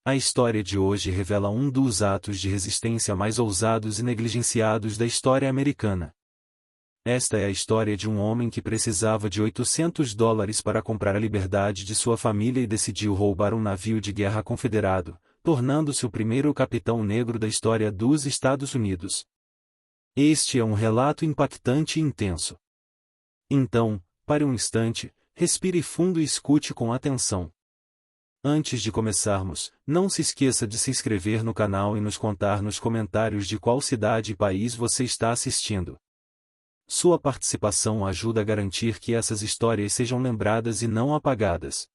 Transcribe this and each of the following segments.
A história de hoje revela um dos atos de resistência mais ousados e negligenciados da história americana. Esta é a história de um homem que precisava de $800 para comprar a liberdade de sua família e decidiu roubar um navio de guerra confederado, tornando-se o primeiro capitão negro da história dos Estados Unidos. Este é um relato impactante e intenso. Então, pare um instante, respire fundo e escute com atenção. Antes de começarmos, não se esqueça de se inscrever no canal e nos contar nos comentários de qual cidade e país você está assistindo. Sua participação ajuda a garantir que essas histórias sejam lembradas e não apagadas.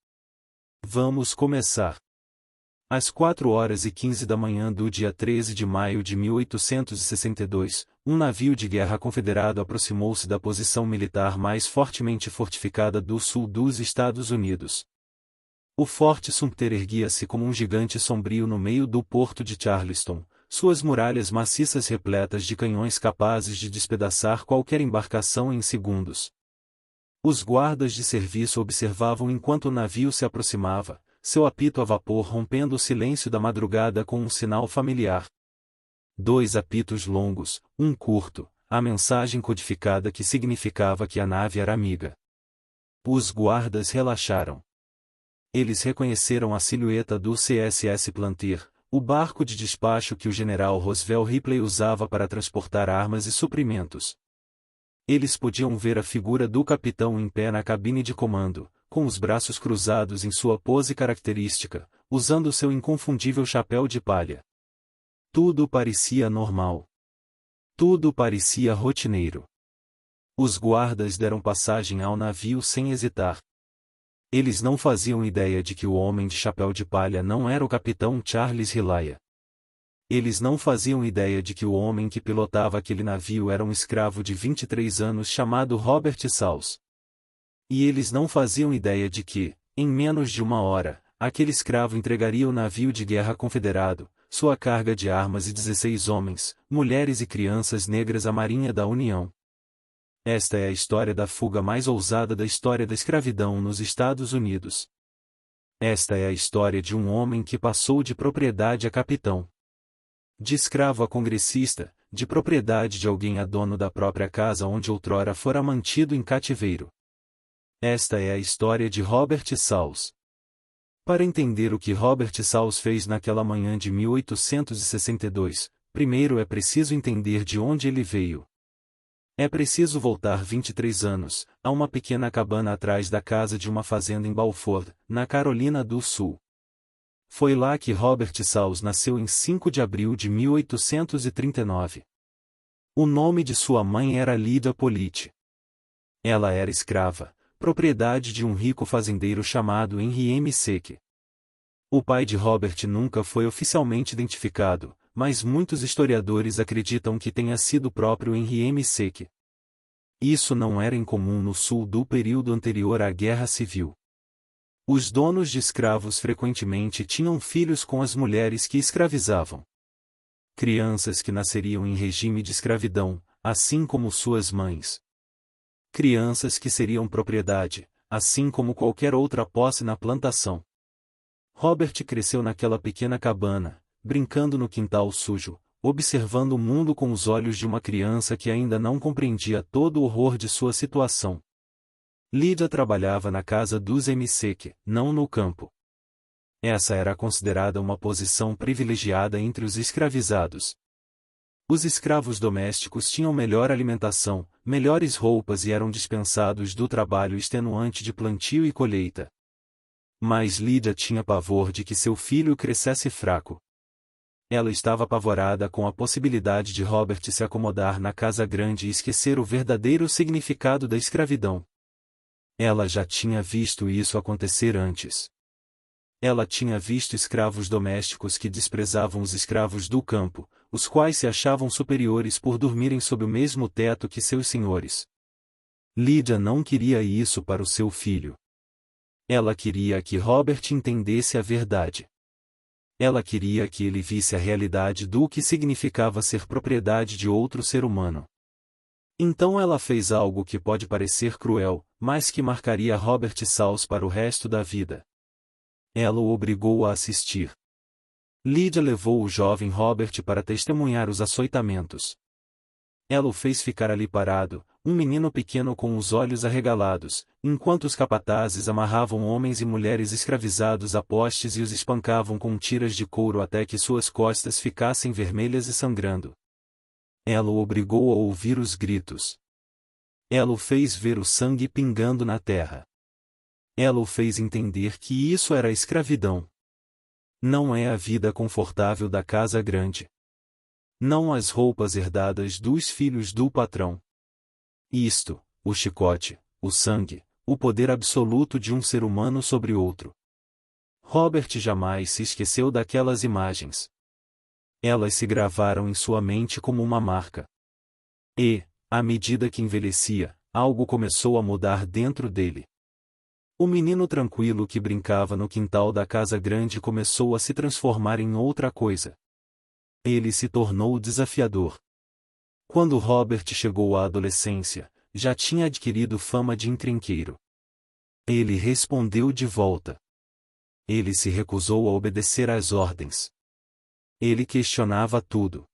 Vamos começar. Às 4h15 da manhã do dia 13 de maio de 1862, um navio de guerra confederado aproximou-se da posição militar mais fortemente fortificada do sul dos Estados Unidos. O Forte Sumter erguia-se como um gigante sombrio no meio do porto de Charleston, suas muralhas maciças repletas de canhões capazes de despedaçar qualquer embarcação em segundos. Os guardas de serviço observavam enquanto o navio se aproximava, seu apito a vapor rompendo o silêncio da madrugada com um sinal familiar. 2 apitos longos, um curto, a mensagem codificada que significava que a nave era amiga. Os guardas relaxaram. Eles reconheceram a silhueta do CSS Planter, o barco de despacho que o general Roosevelt Ripley usava para transportar armas e suprimentos. Eles podiam ver a figura do capitão em pé na cabine de comando, com os braços cruzados em sua pose característica, usando seu inconfundível chapéu de palha. Tudo parecia normal. Tudo parecia rotineiro. Os guardas deram passagem ao navio sem hesitar. Eles não faziam ideia de que o homem de chapéu de palha não era o capitão Charles Hilaya. Eles não faziam ideia de que o homem que pilotava aquele navio era um escravo de 23 anos chamado Robert Saus. E eles não faziam ideia de que, em menos de uma hora, aquele escravo entregaria o navio de guerra confederado, sua carga de armas e 16 homens, mulheres e crianças negras à Marinha da União. Esta é a história da fuga mais ousada da história da escravidão nos Estados Unidos. Esta é a história de um homem que passou de propriedade a capitão. De escravo a congressista, de propriedade de alguém a dono da própria casa onde outrora fora mantido em cativeiro. Esta é a história de Robert Saus. Para entender o que Robert Saus fez naquela manhã de 1862, primeiro é preciso entender de onde ele veio. É preciso voltar 23 anos, a uma pequena cabana atrás da casa de uma fazenda em Balfour, na Carolina do Sul. Foi lá que Robert Saus nasceu em 5 de abril de 1839. O nome de sua mãe era Lydia Pollitt. Ela era escrava, propriedade de um rico fazendeiro chamado Henry M. Seke. O pai de Robert nunca foi oficialmente identificado, mas muitos historiadores acreditam que tenha sido o próprio Henry M. Seke. Isso não era incomum no sul do período anterior à Guerra Civil. Os donos de escravos frequentemente tinham filhos com as mulheres que escravizavam. Crianças que nasceriam em regime de escravidão, assim como suas mães. Crianças que seriam propriedade, assim como qualquer outra posse na plantação. Robert cresceu naquela pequena cabana, brincando no quintal sujo, observando o mundo com os olhos de uma criança que ainda não compreendia todo o horror de sua situação. Lydia trabalhava na casa dos M. Seke, não no campo. Essa era considerada uma posição privilegiada entre os escravizados. Os escravos domésticos tinham melhor alimentação, melhores roupas e eram dispensados do trabalho extenuante de plantio e colheita. Mas Lydia tinha pavor de que seu filho crescesse fraco. Ela estava apavorada com a possibilidade de Robert se acomodar na casa grande e esquecer o verdadeiro significado da escravidão. Ela já tinha visto isso acontecer antes. Ela tinha visto escravos domésticos que desprezavam os escravos do campo, os quais se achavam superiores por dormirem sob o mesmo teto que seus senhores. Lydia não queria isso para o seu filho. Ela queria que Robert entendesse a verdade. Ela queria que ele visse a realidade do que significava ser propriedade de outro ser humano. Então ela fez algo que pode parecer cruel, mas que marcaria Robert Saus para o resto da vida. Ela o obrigou a assistir. Lydia levou o jovem Robert para testemunhar os açoitamentos. Ela o fez ficar ali parado, um menino pequeno com os olhos arregalados, enquanto os capatazes amarravam homens e mulheres escravizados a postes e os espancavam com tiras de couro até que suas costas ficassem vermelhas e sangrando. Ela o obrigou a ouvir os gritos. Ela o fez ver o sangue pingando na terra. Ela o fez entender que isso era escravidão. Não é a vida confortável da casa grande. Não as roupas herdadas dos filhos do patrão. Isto, o chicote, o sangue, o poder absoluto de um ser humano sobre outro. Robert jamais se esqueceu daquelas imagens. Elas se gravaram em sua mente como uma marca. E, à medida que envelhecia, algo começou a mudar dentro dele. O menino tranquilo que brincava no quintal da casa grande começou a se transformar em outra coisa. Ele se tornou desafiador. Quando Robert chegou à adolescência, já tinha adquirido fama de encrenqueiro. Ele respondeu de volta. Ele se recusou a obedecer às ordens. Ele questionava tudo.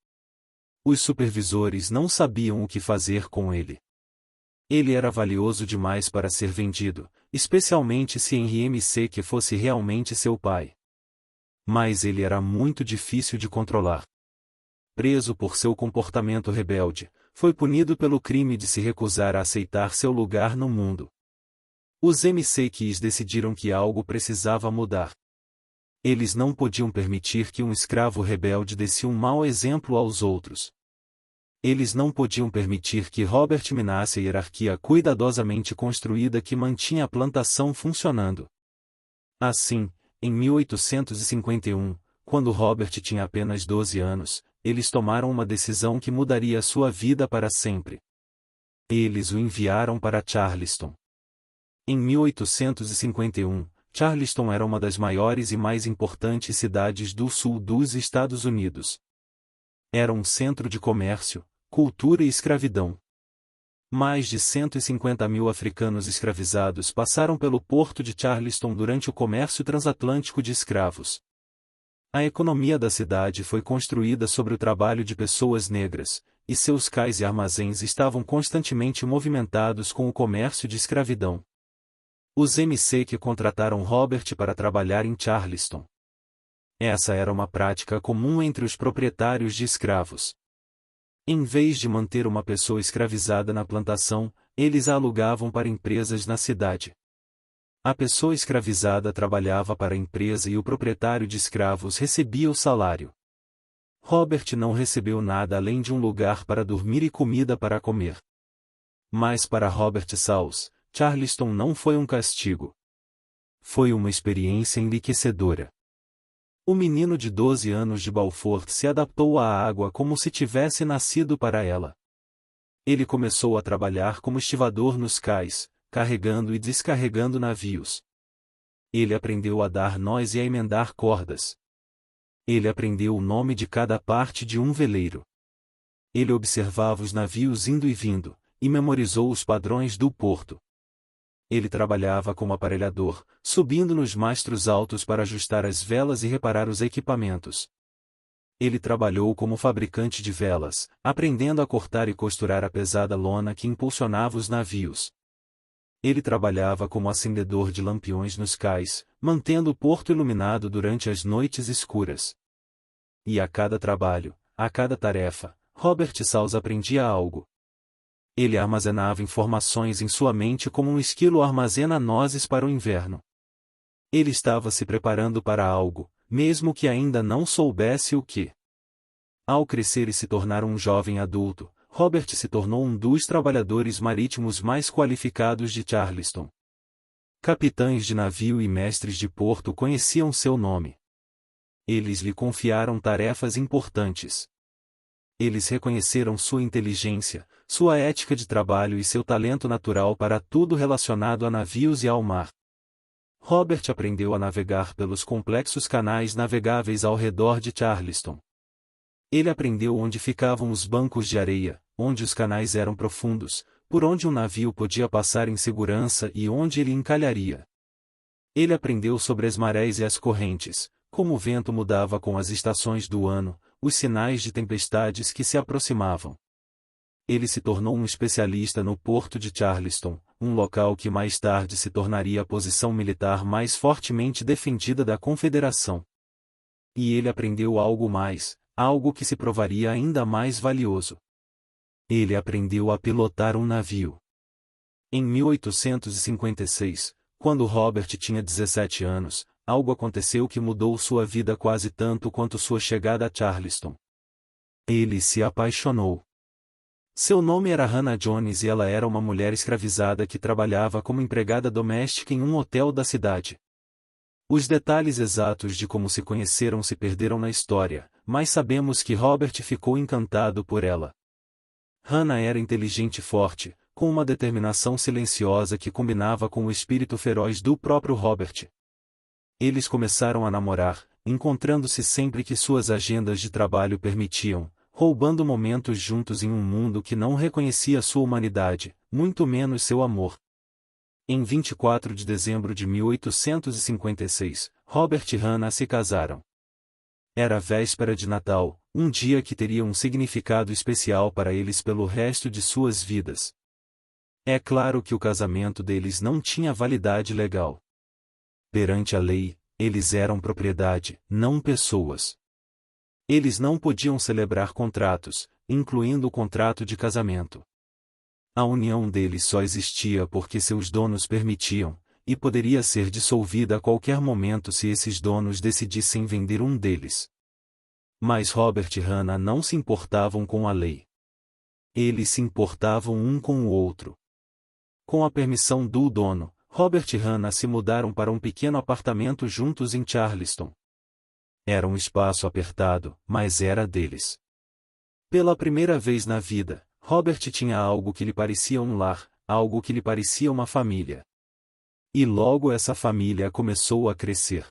Os supervisores não sabiam o que fazer com ele. Ele era valioso demais para ser vendido, especialmente se Henry M.C. fosse realmente seu pai. Mas ele era muito difícil de controlar. Preso por seu comportamento rebelde, foi punido pelo crime de se recusar a aceitar seu lugar no mundo. Os MCQs decidiram que algo precisava mudar. Eles não podiam permitir que um escravo rebelde desse um mau exemplo aos outros. Eles não podiam permitir que Robert minasse a hierarquia cuidadosamente construída que mantinha a plantação funcionando. Assim, em 1851, quando Robert tinha apenas 12 anos, eles tomaram uma decisão que mudaria sua vida para sempre. Eles o enviaram para Charleston. Em 1851, Charleston era uma das maiores e mais importantes cidades do sul dos Estados Unidos. Era um centro de comércio, cultura e escravidão. Mais de 150.000 africanos escravizados passaram pelo porto de Charleston durante o comércio transatlântico de escravos. A economia da cidade foi construída sobre o trabalho de pessoas negras, e seus cais e armazéns estavam constantemente movimentados com o comércio de escravidão. Os MCQ contrataram Robert para trabalhar em Charleston. Essa era uma prática comum entre os proprietários de escravos. Em vez de manter uma pessoa escravizada na plantação, eles a alugavam para empresas na cidade. A pessoa escravizada trabalhava para a empresa e o proprietário de escravos recebia o salário. Robert não recebeu nada além de um lugar para dormir e comida para comer. Mas para Robert Sauls, Charleston não foi um castigo. Foi uma experiência enriquecedora. O menino de 12 anos de Balford se adaptou à água como se tivesse nascido para ela. Ele começou a trabalhar como estivador nos cais, carregando e descarregando navios. Ele aprendeu a dar nós e a emendar cordas. Ele aprendeu o nome de cada parte de um veleiro. Ele observava os navios indo e vindo, e memorizou os padrões do porto. Ele trabalhava como aparelhador, subindo nos mastros altos para ajustar as velas e reparar os equipamentos. Ele trabalhou como fabricante de velas, aprendendo a cortar e costurar a pesada lona que impulsionava os navios. Ele trabalhava como acendedor de lampiões nos cais, mantendo o porto iluminado durante as noites escuras. E a cada trabalho, a cada tarefa, Robert Sauls aprendia algo. Ele armazenava informações em sua mente como um esquilo armazena nozes para o inverno. Ele estava se preparando para algo, mesmo que ainda não soubesse o que. Ao crescer e se tornar um jovem adulto, Robert se tornou um dos trabalhadores marítimos mais qualificados de Charleston. Capitães de navio e mestres de porto conheciam seu nome. Eles lhe confiaram tarefas importantes. Eles reconheceram sua inteligência, sua ética de trabalho e seu talento natural para tudo relacionado a navios e ao mar. Robert aprendeu a navegar pelos complexos canais navegáveis ao redor de Charleston. Ele aprendeu onde ficavam os bancos de areia, onde os canais eram profundos, por onde um navio podia passar em segurança e onde ele encalharia. Ele aprendeu sobre as marés e as correntes, Como o vento mudava com as estações do ano, os sinais de tempestades que se aproximavam. Ele se tornou um especialista no porto de Charleston, um local que mais tarde se tornaria a posição militar mais fortemente defendida da Confederação. E ele aprendeu algo mais, algo que se provaria ainda mais valioso. Ele aprendeu a pilotar um navio. Em 1856, quando Robert tinha 17 anos, algo aconteceu que mudou sua vida quase tanto quanto sua chegada a Charleston. Ele se apaixonou. Seu nome era Hannah Jones e ela era uma mulher escravizada que trabalhava como empregada doméstica em um hotel da cidade. Os detalhes exatos de como se conheceram se perderam na história, mas sabemos que Robert ficou encantado por ela. Hannah era inteligente e forte, com uma determinação silenciosa que combinava com o espírito feroz do próprio Robert. Eles começaram a namorar, encontrando-se sempre que suas agendas de trabalho permitiam, roubando momentos juntos em um mundo que não reconhecia sua humanidade, muito menos seu amor. Em 24 de dezembro de 1856, Robert e Hannah se casaram. Era a véspera de Natal, um dia que teria um significado especial para eles pelo resto de suas vidas. É claro que o casamento deles não tinha validade legal. Perante a lei, eles eram propriedade, não pessoas. Eles não podiam celebrar contratos, incluindo o contrato de casamento. A união deles só existia porque seus donos permitiam, e poderia ser dissolvida a qualquer momento se esses donos decidissem vender um deles. Mas Robert e Hannah não se importavam com a lei. Eles se importavam um com o outro. Com a permissão do dono, Robert e Hannah se mudaram para um pequeno apartamento juntos em Charleston. Era um espaço apertado, mas era deles. Pela primeira vez na vida, Robert tinha algo que lhe parecia um lar, algo que lhe parecia uma família. E logo essa família começou a crescer.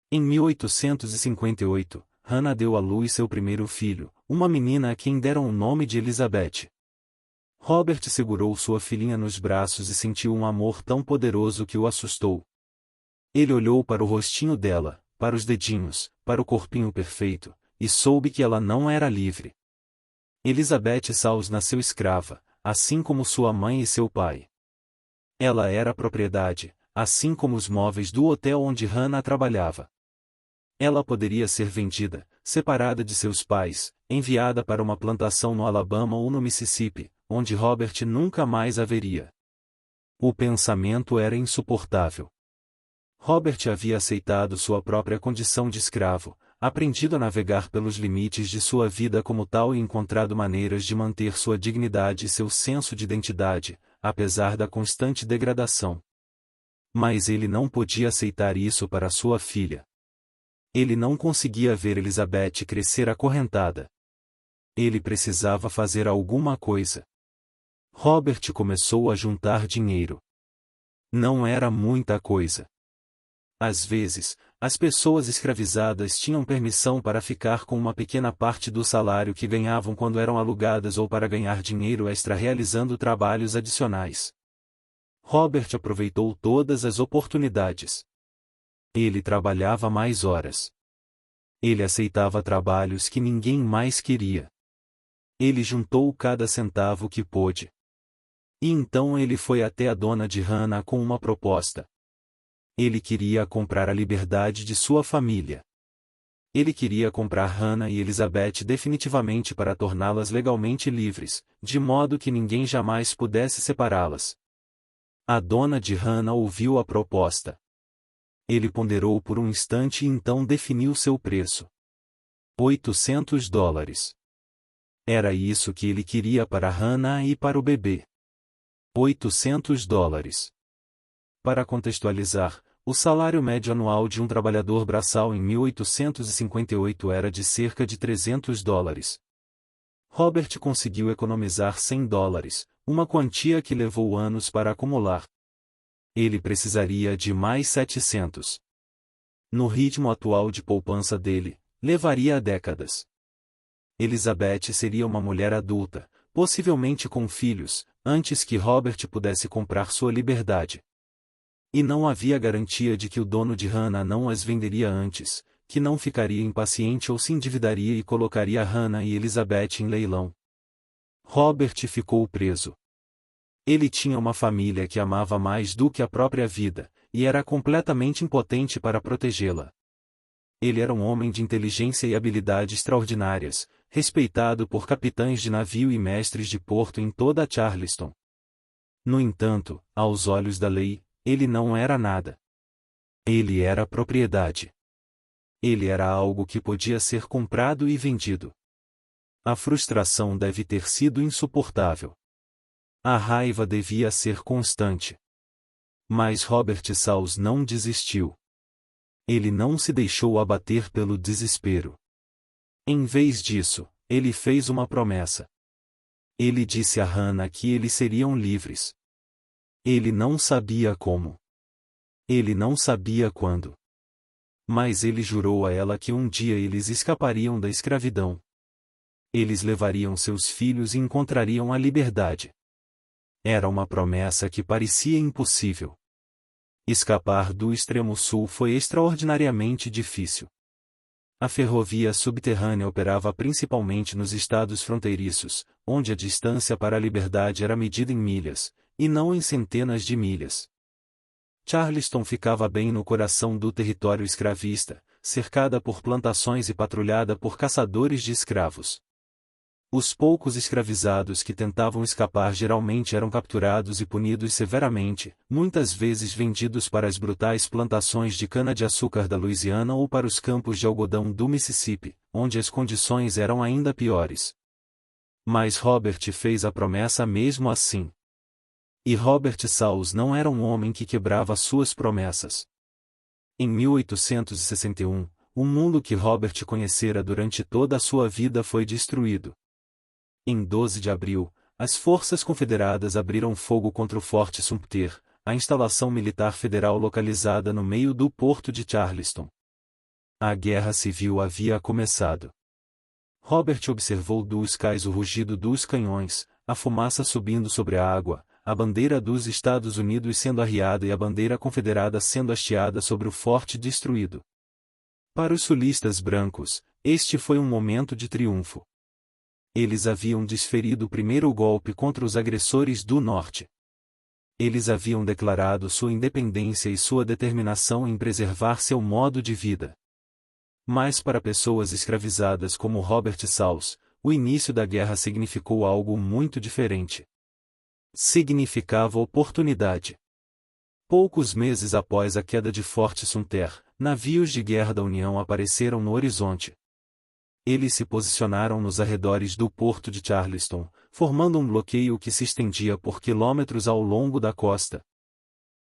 Em 1858, Hannah deu à luz seu primeiro filho, uma menina a quem deram o nome de Elizabeth. Robert segurou sua filhinha nos braços e sentiu um amor tão poderoso que o assustou. Ele olhou para o rostinho dela, para os dedinhos, para o corpinho perfeito, e soube que ela não era livre. Elizabeth Sauls nasceu escrava, assim como sua mãe e seu pai. Ela era propriedade, assim como os móveis do hotel onde Hannah trabalhava. Ela poderia ser vendida, separada de seus pais, enviada para uma plantação no Alabama ou no Mississippi, onde Robert nunca mais a veria. O pensamento era insuportável. Robert havia aceitado sua própria condição de escravo, aprendido a navegar pelos limites de sua vida como tal e encontrado maneiras de manter sua dignidade e seu senso de identidade, apesar da constante degradação. Mas ele não podia aceitar isso para sua filha. Ele não conseguia ver Elizabeth crescer acorrentada. Ele precisava fazer alguma coisa. Robert começou a juntar dinheiro. Não era muita coisa. Às vezes, as pessoas escravizadas tinham permissão para ficar com uma pequena parte do salário que ganhavam quando eram alugadas ou para ganhar dinheiro extra realizando trabalhos adicionais. Robert aproveitou todas as oportunidades. Ele trabalhava mais horas. Ele aceitava trabalhos que ninguém mais queria. Ele juntou cada centavo que pôde. E então ele foi até a dona de Hannah com uma proposta. Ele queria comprar a liberdade de sua família. Ele queria comprar Hannah e Elizabeth definitivamente para torná-las legalmente livres, de modo que ninguém jamais pudesse separá-las. A dona de Hannah ouviu a proposta. Ele ponderou por um instante e então definiu seu preço. $800. Era isso que ele queria para Hannah e para o bebê. $800. Para contextualizar, o salário médio anual de um trabalhador braçal em 1858 era de cerca de $300. Robert conseguiu economizar $100, uma quantia que levou anos para acumular. Ele precisaria de mais 700. No ritmo atual de poupança dele, levaria décadas. Elizabeth seria uma mulher adulta, possivelmente com filhos, antes que Robert pudesse comprar sua liberdade. E não havia garantia de que o dono de Hannah não as venderia antes, que não ficaria impaciente ou se endividaria e colocaria Hannah e Elizabeth em leilão. Robert ficou preso. Ele tinha uma família que amava mais do que a própria vida, e era completamente impotente para protegê-la. Ele era um homem de inteligência e habilidade extraordinárias, respeitado por capitães de navio e mestres de porto em toda Charleston. No entanto, aos olhos da lei, ele não era nada. Ele era propriedade. Ele era algo que podia ser comprado e vendido. A frustração deve ter sido insuportável. A raiva devia ser constante. Mas Robert Saus não desistiu. Ele não se deixou abater pelo desespero. Em vez disso, ele fez uma promessa. Ele disse a Hannah que eles seriam livres. Ele não sabia como. Ele não sabia quando. Mas ele jurou a ela que um dia eles escapariam da escravidão. Eles levariam seus filhos e encontrariam a liberdade. Era uma promessa que parecia impossível. Escapar do extremo sul foi extraordinariamente difícil. A ferrovia subterrânea operava principalmente nos estados fronteiriços, onde a distância para a liberdade era medida em milhas, e não em centenas de milhas. Charleston ficava bem no coração do território escravista, cercada por plantações e patrulhada por caçadores de escravos. Os poucos escravizados que tentavam escapar geralmente eram capturados e punidos severamente, muitas vezes vendidos para as brutais plantações de cana-de-açúcar da Louisiana ou para os campos de algodão do Mississippi, onde as condições eram ainda piores. Mas Robert fez a promessa mesmo assim. E Robert Saus não era um homem que quebrava suas promessas. Em 1861, o mundo que Robert conhecera durante toda a sua vida foi destruído. Em 12 de abril, as forças confederadas abriram fogo contra o Forte Sumter, a instalação militar federal localizada no meio do porto de Charleston. A guerra civil havia começado. Robert observou dos cais o rugido dos canhões, a fumaça subindo sobre a água, a bandeira dos Estados Unidos sendo arriada e a bandeira confederada sendo hasteada sobre o forte destruído. Para os sulistas brancos, este foi um momento de triunfo. Eles haviam desferido o primeiro golpe contra os agressores do norte. Eles haviam declarado sua independência e sua determinação em preservar seu modo de vida. Mas para pessoas escravizadas como Robert Saus, o início da guerra significou algo muito diferente. Significava oportunidade. Poucos meses após a queda de Fort Sumter, navios de guerra da União apareceram no horizonte. Eles se posicionaram nos arredores do porto de Charleston, formando um bloqueio que se estendia por quilômetros ao longo da costa.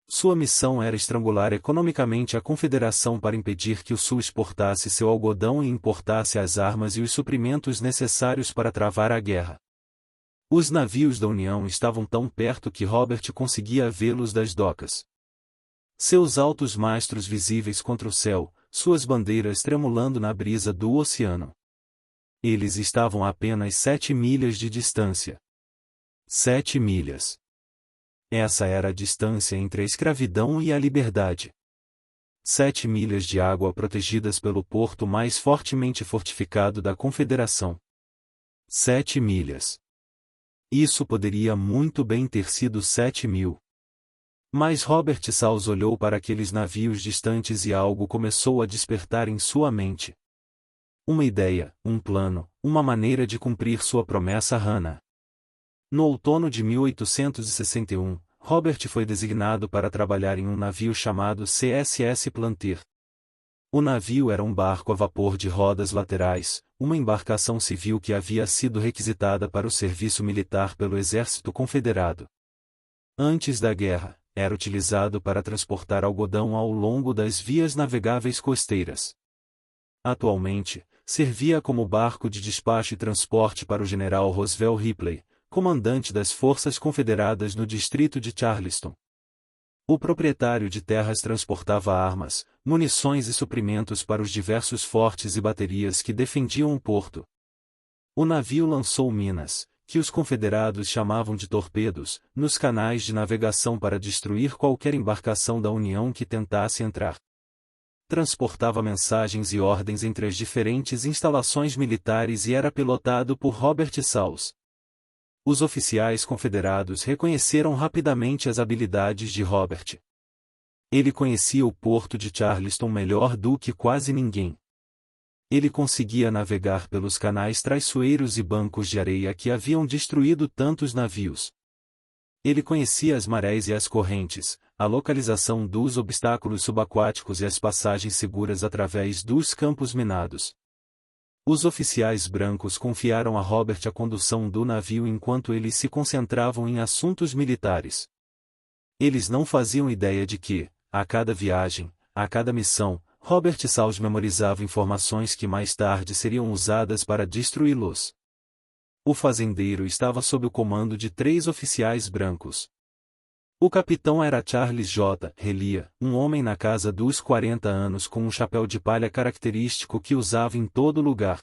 Sua missão era estrangular economicamente a Confederação para impedir que o Sul exportasse seu algodão e importasse as armas e os suprimentos necessários para travar a guerra. Os navios da União estavam tão perto que Robert conseguia vê-los das docas. Seus altos mastros visíveis contra o céu, suas bandeiras tremulando na brisa do oceano. Eles estavam a apenas 7 milhas de distância. 7 milhas. Essa era a distância entre a escravidão e a liberdade. 7 milhas de água protegidas pelo porto mais fortemente fortificado da Confederação. 7 milhas. Isso poderia muito bem ter sido 7.000. Mas Robert Saus olhou para aqueles navios distantes e algo começou a despertar em sua mente. Uma ideia, um plano, uma maneira de cumprir sua promessa a Hannah. No outono de 1861, Robert foi designado para trabalhar em um navio chamado CSS Planter. O navio era um barco a vapor de rodas laterais, uma embarcação civil que havia sido requisitada para o serviço militar pelo Exército Confederado. Antes da guerra, era utilizado para transportar algodão ao longo das vias navegáveis costeiras. Atualmente, servia como barco de despacho e transporte para o general Roosevelt Ripley, comandante das Forças Confederadas no distrito de Charleston. O proprietário de terras transportava armas, munições e suprimentos para os diversos fortes e baterias que defendiam o porto. O navio lançou minas, que os confederados chamavam de torpedos, nos canais de navegação para destruir qualquer embarcação da União que tentasse entrar. transportava mensagens e ordens entre as diferentes instalações militares e era pilotado por Robert Saus. Os oficiais confederados reconheceram rapidamente as habilidades de Robert. Ele conhecia o porto de Charleston melhor do que quase ninguém. Ele conseguia navegar pelos canais traiçoeiros e bancos de areia que haviam destruído tantos navios. Ele conhecia as marés e as correntes, a localização dos obstáculos subaquáticos e as passagens seguras através dos campos minados. Os oficiais brancos confiaram a Robert a condução do navio enquanto eles se concentravam em assuntos militares. Eles não faziam ideia de que, a cada viagem, a cada missão, Robert Saus memorizava informações que mais tarde seriam usadas para destruí-los. O fazendeiro estava sob o comando de 3 oficiais brancos. O capitão era Charles J. Relia, um homem na casa dos 40 anos com um chapéu de palha característico que usava em todo lugar.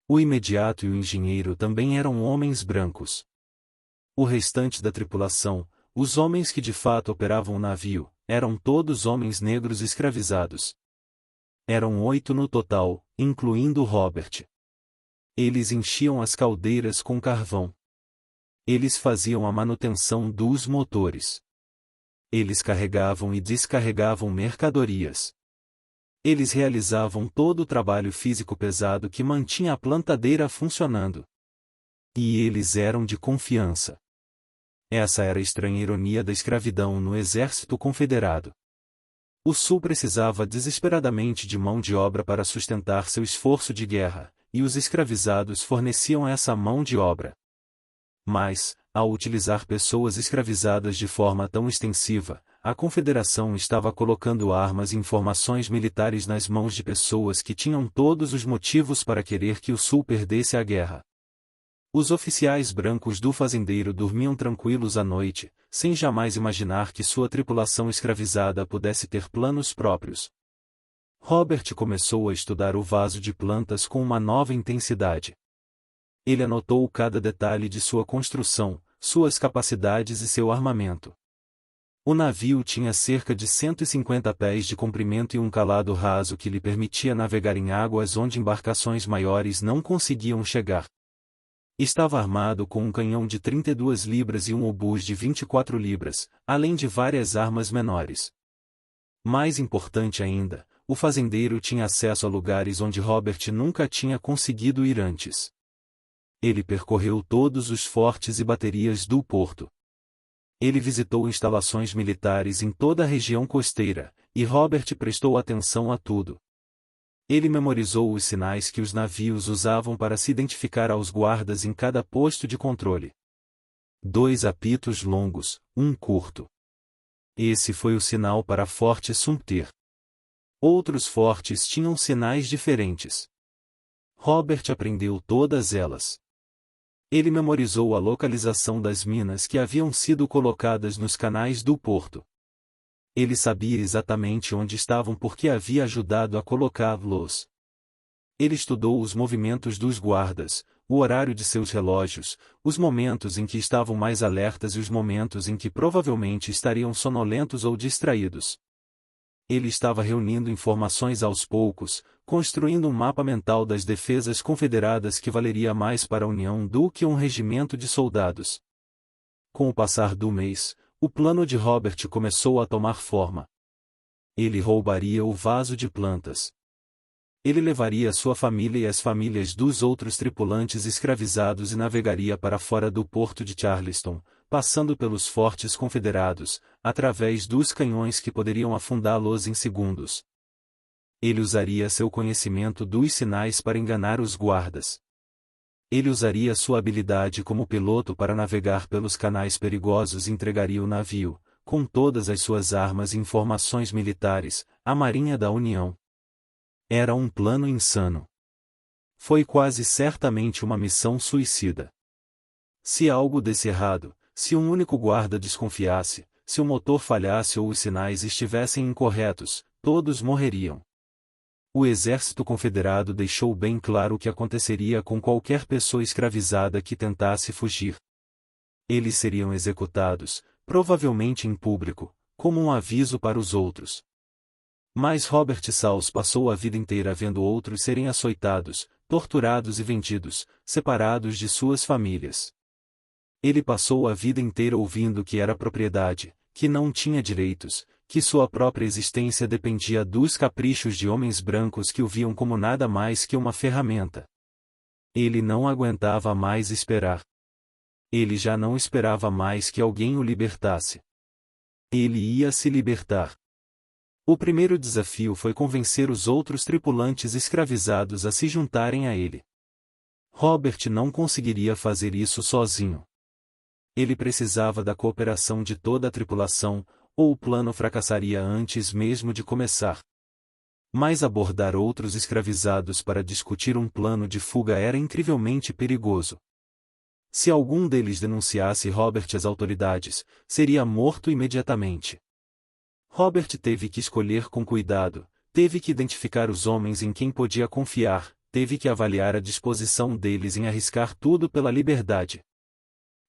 O imediato e o engenheiro também eram homens brancos. O restante da tripulação, os homens que de fato operavam o navio, eram todos homens negros escravizados. Eram 8 no total, incluindo Robert. Eles enchiam as caldeiras com carvão. Eles faziam a manutenção dos motores. Eles carregavam e descarregavam mercadorias. Eles realizavam todo o trabalho físico pesado que mantinha a plantadeira funcionando. E eles eram de confiança. Essa era a estranha ironia da escravidão no exército confederado. O Sul precisava desesperadamente de mão de obra para sustentar seu esforço de guerra, e os escravizados forneciam essa mão de obra. Mas, ao utilizar pessoas escravizadas de forma tão extensiva, a Confederação estava colocando armas e informações militares nas mãos de pessoas que tinham todos os motivos para querer que o Sul perdesse a guerra. Os oficiais brancos do fazendeiro dormiam tranquilos à noite, sem jamais imaginar que sua tripulação escravizada pudesse ter planos próprios. Robert começou a estudar o vaso de plantas com uma nova intensidade. Ele anotou cada detalhe de sua construção, suas capacidades e seu armamento. O navio tinha cerca de 150 pés de comprimento e um calado raso que lhe permitia navegar em águas onde embarcações maiores não conseguiam chegar. Estava armado com um canhão de 32 libras e um obus de 24 libras, além de várias armas menores. Mais importante ainda, o fazendeiro tinha acesso a lugares onde Robert nunca tinha conseguido ir antes. Ele percorreu todos os fortes e baterias do porto. Ele visitou instalações militares em toda a região costeira, e Robert prestou atenção a tudo. Ele memorizou os sinais que os navios usavam para se identificar aos guardas em cada posto de controle. 2 apitos longos, um curto. Esse foi o sinal para Forte Sumter. Outros fortes tinham sinais diferentes. Robert aprendeu todas elas. Ele memorizou a localização das minas que haviam sido colocadas nos canais do porto. Ele sabia exatamente onde estavam porque havia ajudado a colocá-los. Ele estudou os movimentos dos guardas, o horário de seus relógios, os momentos em que estavam mais alertas e os momentos em que provavelmente estariam sonolentos ou distraídos. Ele estava reunindo informações aos poucos, construindo um mapa mental das defesas confederadas que valeria mais para a União do que um regimento de soldados. Com o passar do mês, o plano de Robert começou a tomar forma. Ele roubaria o vaso de plantas. Ele levaria sua família e as famílias dos outros tripulantes escravizados e navegaria para fora do porto de Charleston, passando pelos fortes confederados, através dos canhões que poderiam afundá-los em segundos. Ele usaria seu conhecimento dos sinais para enganar os guardas. Ele usaria sua habilidade como piloto para navegar pelos canais perigosos e entregaria o navio, com todas as suas armas e informações militares, à Marinha da União. Era um plano insano. Foi quase certamente uma missão suicida. Se algo desse errado, se um único guarda desconfiasse, se o motor falhasse ou os sinais estivessem incorretos, todos morreriam. O exército confederado deixou bem claro o que aconteceria com qualquer pessoa escravizada que tentasse fugir. Eles seriam executados, provavelmente em público, como um aviso para os outros. Mas Robert Saus passou a vida inteira vendo outros serem açoitados, torturados e vendidos, separados de suas famílias. Ele passou a vida inteira ouvindo que era propriedade, que não tinha direitos, que sua própria existência dependia dos caprichos de homens brancos que o viam como nada mais que uma ferramenta. Ele não aguentava mais esperar. Ele já não esperava mais que alguém o libertasse. Ele ia se libertar. O primeiro desafio foi convencer os outros tripulantes escravizados a se juntarem a ele. Robert não conseguiria fazer isso sozinho. Ele precisava da cooperação de toda a tripulação, ou o plano fracassaria antes mesmo de começar. Mas abordar outros escravizados para discutir um plano de fuga era incrivelmente perigoso. Se algum deles denunciasse Robert às autoridades, seria morto imediatamente. Robert teve que escolher com cuidado, teve que identificar os homens em quem podia confiar, teve que avaliar a disposição deles em arriscar tudo pela liberdade.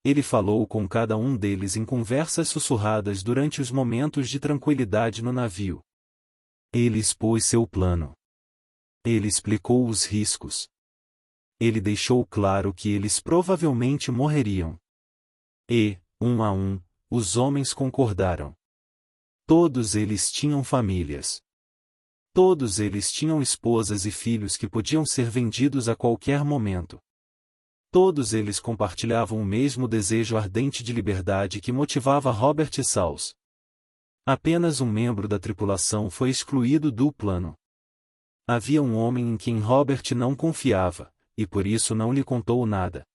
Ele falou com cada um deles em conversas sussurradas durante os momentos de tranquilidade no navio. Ele expôs seu plano. Ele explicou os riscos. Ele deixou claro que eles provavelmente morreriam. E, um a um, os homens concordaram. Todos eles tinham famílias. Todos eles tinham esposas e filhos que podiam ser vendidos a qualquer momento. Todos eles compartilhavam o mesmo desejo ardente de liberdade que motivava Robert Saus. Apenas um membro da tripulação foi excluído do plano. Havia um homem em quem Robert não confiava, e por isso não lhe contou nada.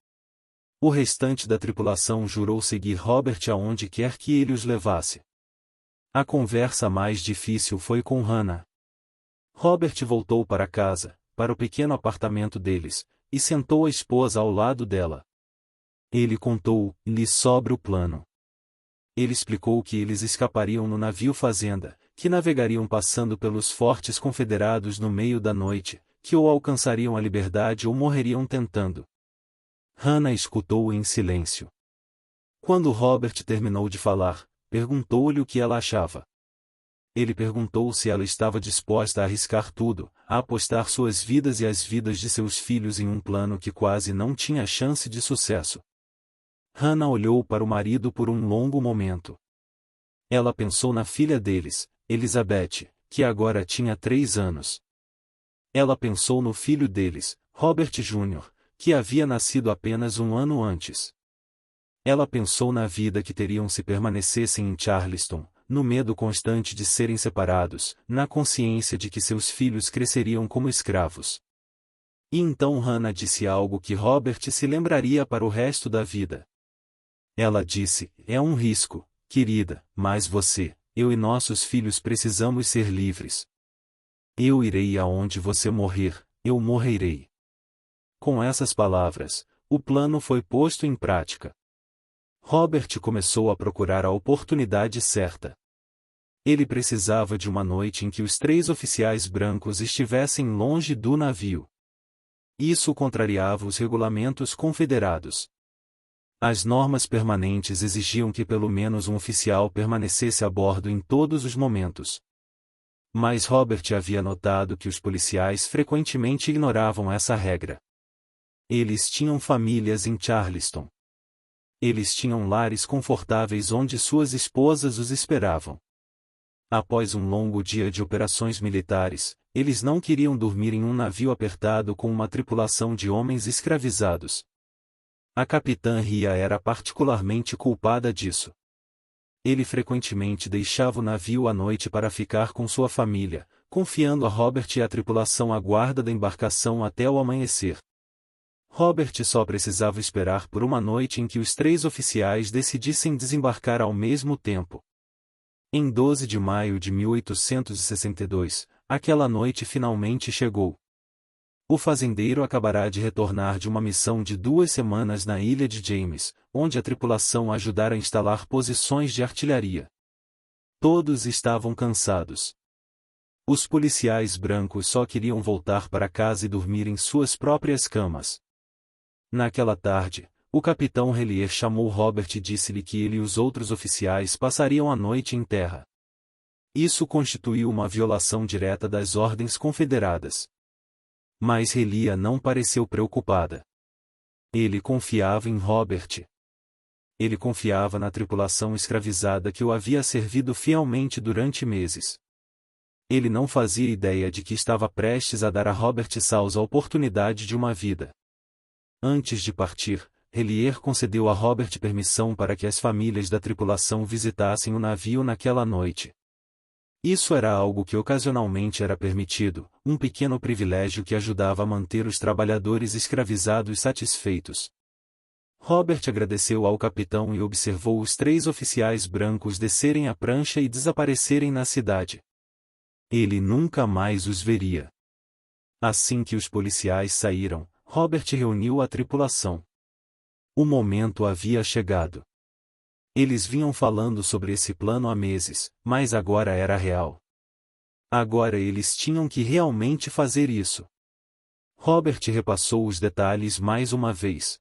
O restante da tripulação jurou seguir Robert aonde quer que ele os levasse. A conversa mais difícil foi com Hannah. Robert voltou para casa, para o pequeno apartamento deles, e sentou a esposa ao lado dela. Ele contou-lhe sobre o plano. Ele explicou que eles escapariam no navio fazenda, que navegariam passando pelos fortes confederados no meio da noite, que ou alcançariam a liberdade ou morreriam tentando. Hannah escutou em silêncio. Quando Robert terminou de falar, perguntou-lhe o que ela achava. Ele perguntou se ela estava disposta a arriscar tudo, a apostar suas vidas e as vidas de seus filhos em um plano que quase não tinha chance de sucesso. Hannah olhou para o marido por um longo momento. Ela pensou na filha deles, Elizabeth, que agora tinha 3 anos. Ela pensou no filho deles, Robert Jr., que havia nascido apenas um ano antes. Ela pensou na vida que teriam se permanecessem em Charleston, no medo constante de serem separados, na consciência de que seus filhos cresceriam como escravos. E então Hannah disse algo que Robert se lembraria para o resto da vida. Ela disse: "É um risco, querida, mas você, eu e nossos filhos precisamos ser livres. Eu irei aonde você morrer, eu morrerei." Com essas palavras, o plano foi posto em prática. Robert começou a procurar a oportunidade certa. Ele precisava de uma noite em que os 3 oficiais brancos estivessem longe do navio. Isso contrariava os regulamentos confederados. As normas permanentes exigiam que pelo menos um oficial permanecesse a bordo em todos os momentos. Mas Robert havia notado que os policiais frequentemente ignoravam essa regra. Eles tinham famílias em Charleston. Eles tinham lares confortáveis onde suas esposas os esperavam. Após um longo dia de operações militares, eles não queriam dormir em um navio apertado com uma tripulação de homens escravizados. A capitã Ria era particularmente culpada disso. Ele frequentemente deixava o navio à noite para ficar com sua família, confiando a Robert e a tripulação a guarda da embarcação até o amanhecer. Robert só precisava esperar por uma noite em que os 3 oficiais decidissem desembarcar ao mesmo tempo. Em 12 de maio de 1862, aquela noite finalmente chegou. O fazendeiro acabará de retornar de uma missão de 2 semanas na ilha de James, onde a tripulação ajudara a instalar posições de artilharia. Todos estavam cansados. Os policiais brancos só queriam voltar para casa e dormir em suas próprias camas. Naquela tarde, o capitão Relier chamou Robert e disse-lhe que ele e os outros oficiais passariam a noite em terra. Isso constituiu uma violação direta das ordens confederadas. Mas Relia não pareceu preocupada. Ele confiava em Robert. Ele confiava na tripulação escravizada que o havia servido fielmente durante meses. Ele não fazia ideia de que estava prestes a dar a Robert Sauls a oportunidade de uma vida. Antes de partir, Relier concedeu a Robert permissão para que as famílias da tripulação visitassem o navio naquela noite. Isso era algo que ocasionalmente era permitido, um pequeno privilégio que ajudava a manter os trabalhadores escravizados satisfeitos. Robert agradeceu ao capitão e observou os 3 oficiais brancos descerem a prancha e desaparecerem na cidade. Ele nunca mais os veria. Assim que os policiais saíram, Robert reuniu a tripulação. O momento havia chegado. Eles vinham falando sobre esse plano há meses, mas agora era real. Agora eles tinham que realmente fazer isso. Robert repassou os detalhes mais uma vez.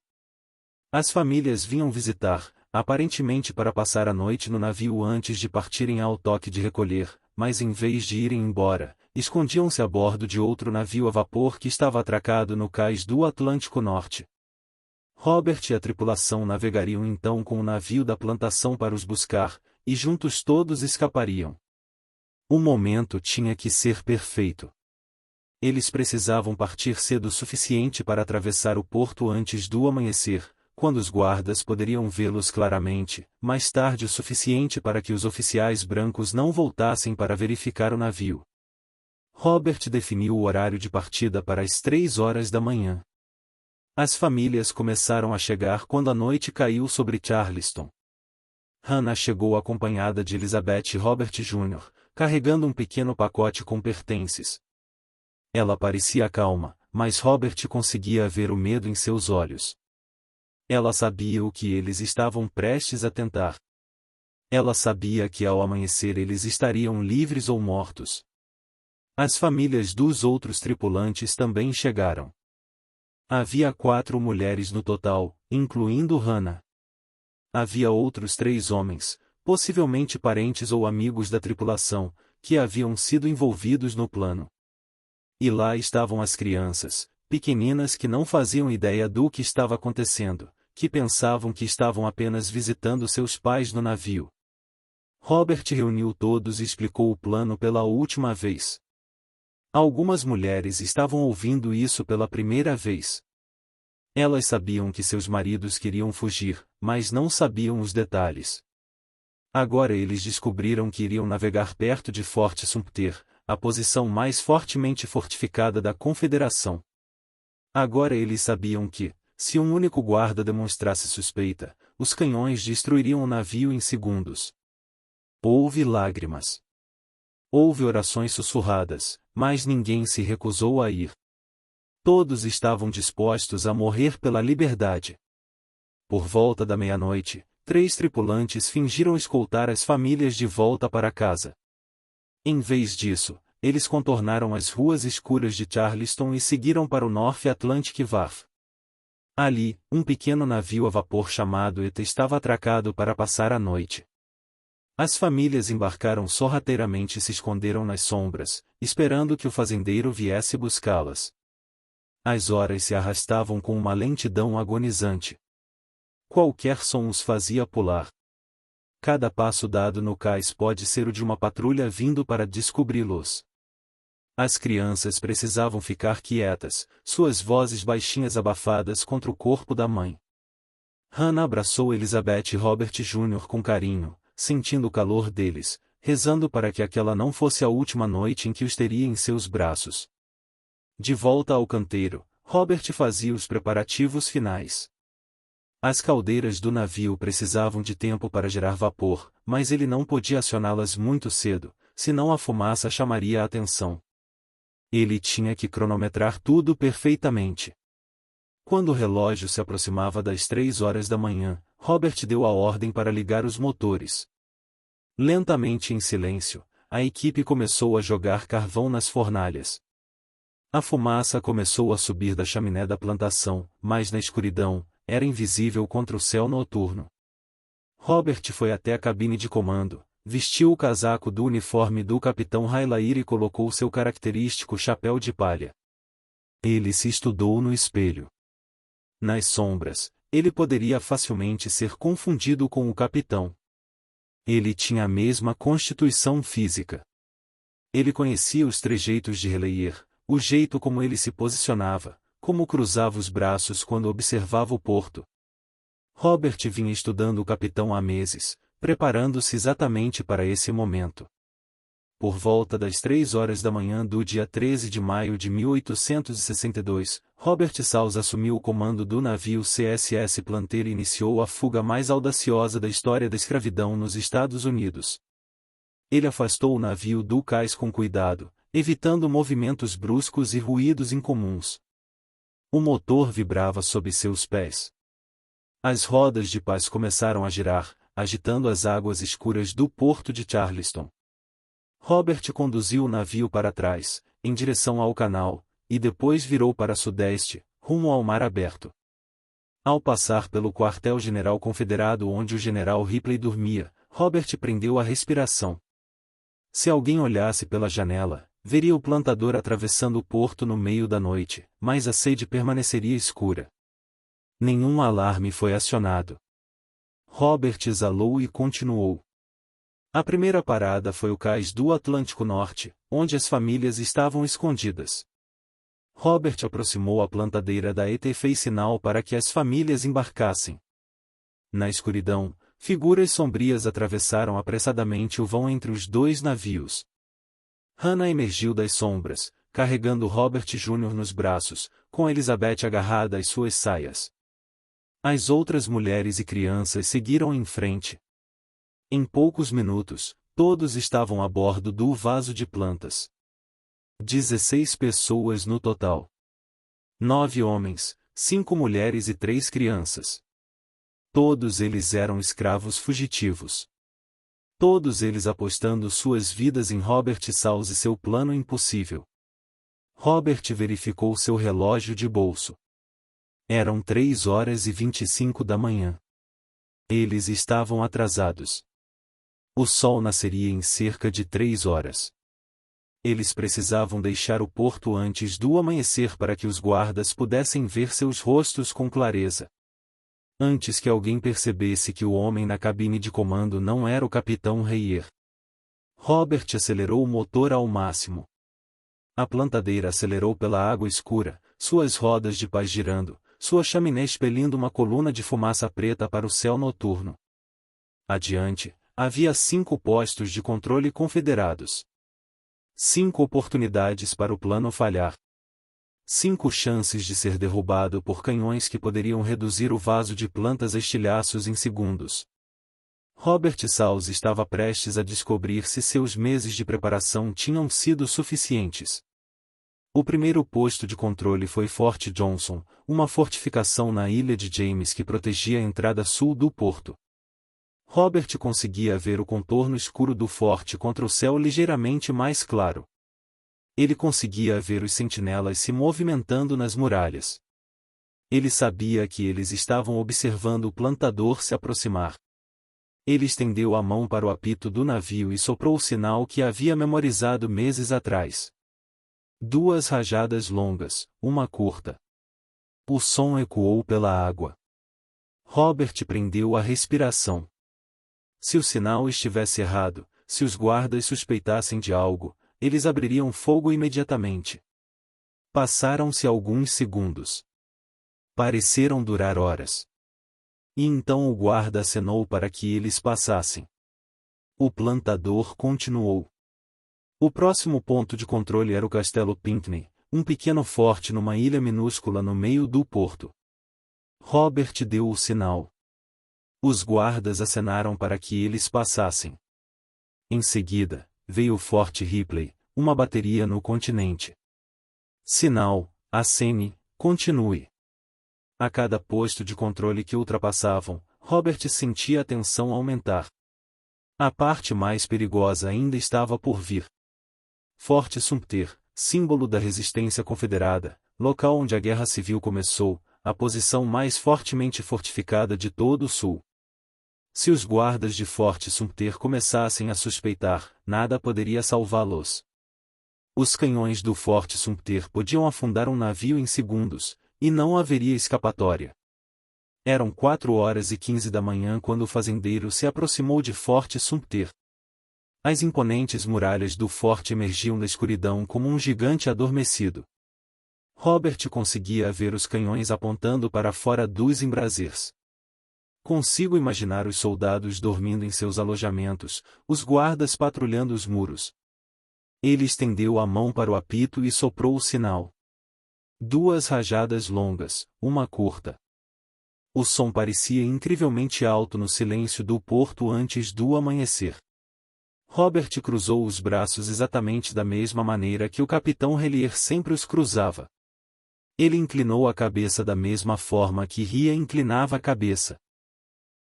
As famílias vinham visitar, aparentemente para passar a noite no navio antes de partirem ao toque de recolher, mas em vez de irem embora, escondiam-se a bordo de outro navio a vapor que estava atracado no cais do Atlântico Norte. Robert e a tripulação navegariam então com o navio da plantação para os buscar, e juntos todos escapariam. O momento tinha que ser perfeito. Eles precisavam partir cedo o suficiente para atravessar o porto antes do amanhecer, quando os guardas poderiam vê-los claramente, mais tarde o suficiente para que os oficiais brancos não voltassem para verificar o navio. Robert definiu o horário de partida para as 3 horas da manhã. As famílias começaram a chegar quando a noite caiu sobre Charleston. Hannah chegou acompanhada de Elizabeth e Robert Jr., carregando um pequeno pacote com pertences. Ela parecia calma, mas Robert conseguia ver o medo em seus olhos. Ela sabia o que eles estavam prestes a tentar. Ela sabia que ao amanhecer eles estariam livres ou mortos. As famílias dos outros tripulantes também chegaram. Havia 4 mulheres no total, incluindo Hannah. Havia outros 3 homens, possivelmente parentes ou amigos da tripulação, que haviam sido envolvidos no plano. E lá estavam as crianças, pequeninas que não faziam ideia do que estava acontecendo, que pensavam que estavam apenas visitando seus pais no navio. Robert reuniu todos e explicou o plano pela última vez. Algumas mulheres estavam ouvindo isso pela primeira vez. Elas sabiam que seus maridos queriam fugir, mas não sabiam os detalhes. Agora eles descobriram que iriam navegar perto de Fort Sumter, a posição mais fortemente fortificada da Confederação. Agora eles sabiam que, se um único guarda demonstrasse suspeita, os canhões destruiriam o navio em segundos. Houve lágrimas. Houve orações sussurradas, mas ninguém se recusou a ir. Todos estavam dispostos a morrer pela liberdade. Por volta da meia-noite, 3 tripulantes fingiram escoltar as famílias de volta para casa. Em vez disso, eles contornaram as ruas escuras de Charleston e seguiram para o North Atlantic Wharf. Ali, um pequeno navio a vapor chamado ETA estava atracado para passar a noite. As famílias embarcaram sorrateiramente e se esconderam nas sombras, esperando que o fazendeiro viesse buscá-las. As horas se arrastavam com uma lentidão agonizante. Qualquer som os fazia pular. Cada passo dado no cais pode ser o de uma patrulha vindo para descobri-los. As crianças precisavam ficar quietas, suas vozes baixinhas abafadas contra o corpo da mãe. Hannah abraçou Elizabeth e Robert Jr. com carinho, sentindo o calor deles, rezando para que aquela não fosse a última noite em que os teria em seus braços. De volta ao canteiro, Robert fazia os preparativos finais. As caldeiras do navio precisavam de tempo para gerar vapor, mas ele não podia acioná-las muito cedo, senão a fumaça chamaria a atenção. Ele tinha que cronometrar tudo perfeitamente. Quando o relógio se aproximava das 3 horas da manhã, Robert deu a ordem para ligar os motores. Lentamente em silêncio, a equipe começou a jogar carvão nas fornalhas. A fumaça começou a subir da chaminé da plantação, mas na escuridão, era invisível contra o céu noturno. Robert foi até a cabine de comando, vestiu o casaco do uniforme do capitão Highlair e colocou seu característico chapéu de palha. Ele se estudou no espelho. Nas sombras, ele poderia facilmente ser confundido com o capitão. Ele tinha a mesma constituição física. Ele conhecia os trejeitos de Highlair, o jeito como ele se posicionava, como cruzava os braços quando observava o porto. Robert vinha estudando o capitão há meses, preparando-se exatamente para esse momento. Por volta das 3 horas da manhã do dia 13 de maio de 1862, Robert Salz assumiu o comando do navio CSS Planter e iniciou a fuga mais audaciosa da história da escravidão nos Estados Unidos. Ele afastou o navio do cais com cuidado, evitando movimentos bruscos e ruídos incomuns. O motor vibrava sob seus pés. As rodas de paz começaram a girar, agitando as águas escuras do porto de Charleston. Robert conduziu o navio para trás, em direção ao canal, e depois virou para sudeste, rumo ao mar aberto. Ao passar pelo quartel-general confederado onde o general Ripley dormia, Robert prendeu a respiração. Se alguém olhasse pela janela, veria o plantador atravessando o porto no meio da noite, mas a sede permaneceria escura. Nenhum alarme foi acionado. Robert exalou e continuou. A primeira parada foi o cais do Atlântico Norte, onde as famílias estavam escondidas. Robert aproximou a plantadeira da ET e fez sinal para que as famílias embarcassem. Na escuridão, figuras sombrias atravessaram apressadamente o vão entre os dois navios. Hannah emergiu das sombras, carregando Robert Jr. nos braços, com Elizabeth agarrada às suas saias. As outras mulheres e crianças seguiram em frente. Em poucos minutos, todos estavam a bordo do vaso de plantas. 16 pessoas no total. 9 homens, 5 mulheres e 3 crianças. Todos eles eram escravos fugitivos. Todos eles apostando suas vidas em Robert Salz e seu plano impossível. Robert verificou seu relógio de bolso. Eram 3 horas e 25 da manhã. Eles estavam atrasados. O sol nasceria em cerca de 3 horas. Eles precisavam deixar o porto antes do amanhecer para que os guardas pudessem ver seus rostos com clareza. Antes que alguém percebesse que o homem na cabine de comando não era o capitão Highlair. Robert acelerou o motor ao máximo. A plantadeira acelerou pela água escura, suas rodas de paz girando, sua chaminé expelindo uma coluna de fumaça preta para o céu noturno. Adiante, havia 5 postos de controle confederados. 5 oportunidades para o plano falhar. 5 chances de ser derrubado por canhões que poderiam reduzir o vaso de plantas a estilhaços em segundos. Robert Salz estava prestes a descobrir se seus meses de preparação tinham sido suficientes. O primeiro posto de controle foi Fort Johnson, uma fortificação na ilha de James que protegia a entrada sul do porto. Robert conseguia ver o contorno escuro do forte contra o céu ligeiramente mais claro. Ele conseguia ver os sentinelas se movimentando nas muralhas. Ele sabia que eles estavam observando o plantador se aproximar. Ele estendeu a mão para o apito do navio e soprou o sinal que havia memorizado meses atrás. 2 rajadas longas, uma curta. O som ecoou pela água. Robert prendeu a respiração. Se o sinal estivesse errado, se os guardas suspeitassem de algo, eles abririam fogo imediatamente. Passaram-se alguns segundos. Pareceram durar horas. E então o guarda acenou para que eles passassem. O plantador continuou. O próximo ponto de controle era o Castelo Pinckney, um pequeno forte numa ilha minúscula no meio do porto. Robert deu o sinal. Os guardas acenaram para que eles passassem. Em seguida, veio o Forte Ripley, uma bateria no continente. Sinal, acene, continue. A cada posto de controle que ultrapassavam, Robert sentia a tensão aumentar. A parte mais perigosa ainda estava por vir. Forte Sumter, símbolo da resistência confederada, local onde a Guerra Civil começou, a posição mais fortemente fortificada de todo o Sul. Se os guardas de Forte Sumter começassem a suspeitar, nada poderia salvá-los. Os canhões do Forte Sumter podiam afundar um navio em segundos, e não haveria escapatória. Eram 4h15 da manhã quando o fazendeiro se aproximou de Forte Sumter. As imponentes muralhas do forte emergiam da escuridão como um gigante adormecido. Robert conseguia ver os canhões apontando para fora dos embraseiros. Consigo imaginar os soldados dormindo em seus alojamentos, os guardas patrulhando os muros. Ele estendeu a mão para o apito e soprou o sinal. 2 rajadas longas, uma curta. O som parecia incrivelmente alto no silêncio do porto antes do amanhecer. Robert cruzou os braços exatamente da mesma maneira que o capitão Relier sempre os cruzava. Ele inclinou a cabeça da mesma forma que Ria inclinava a cabeça.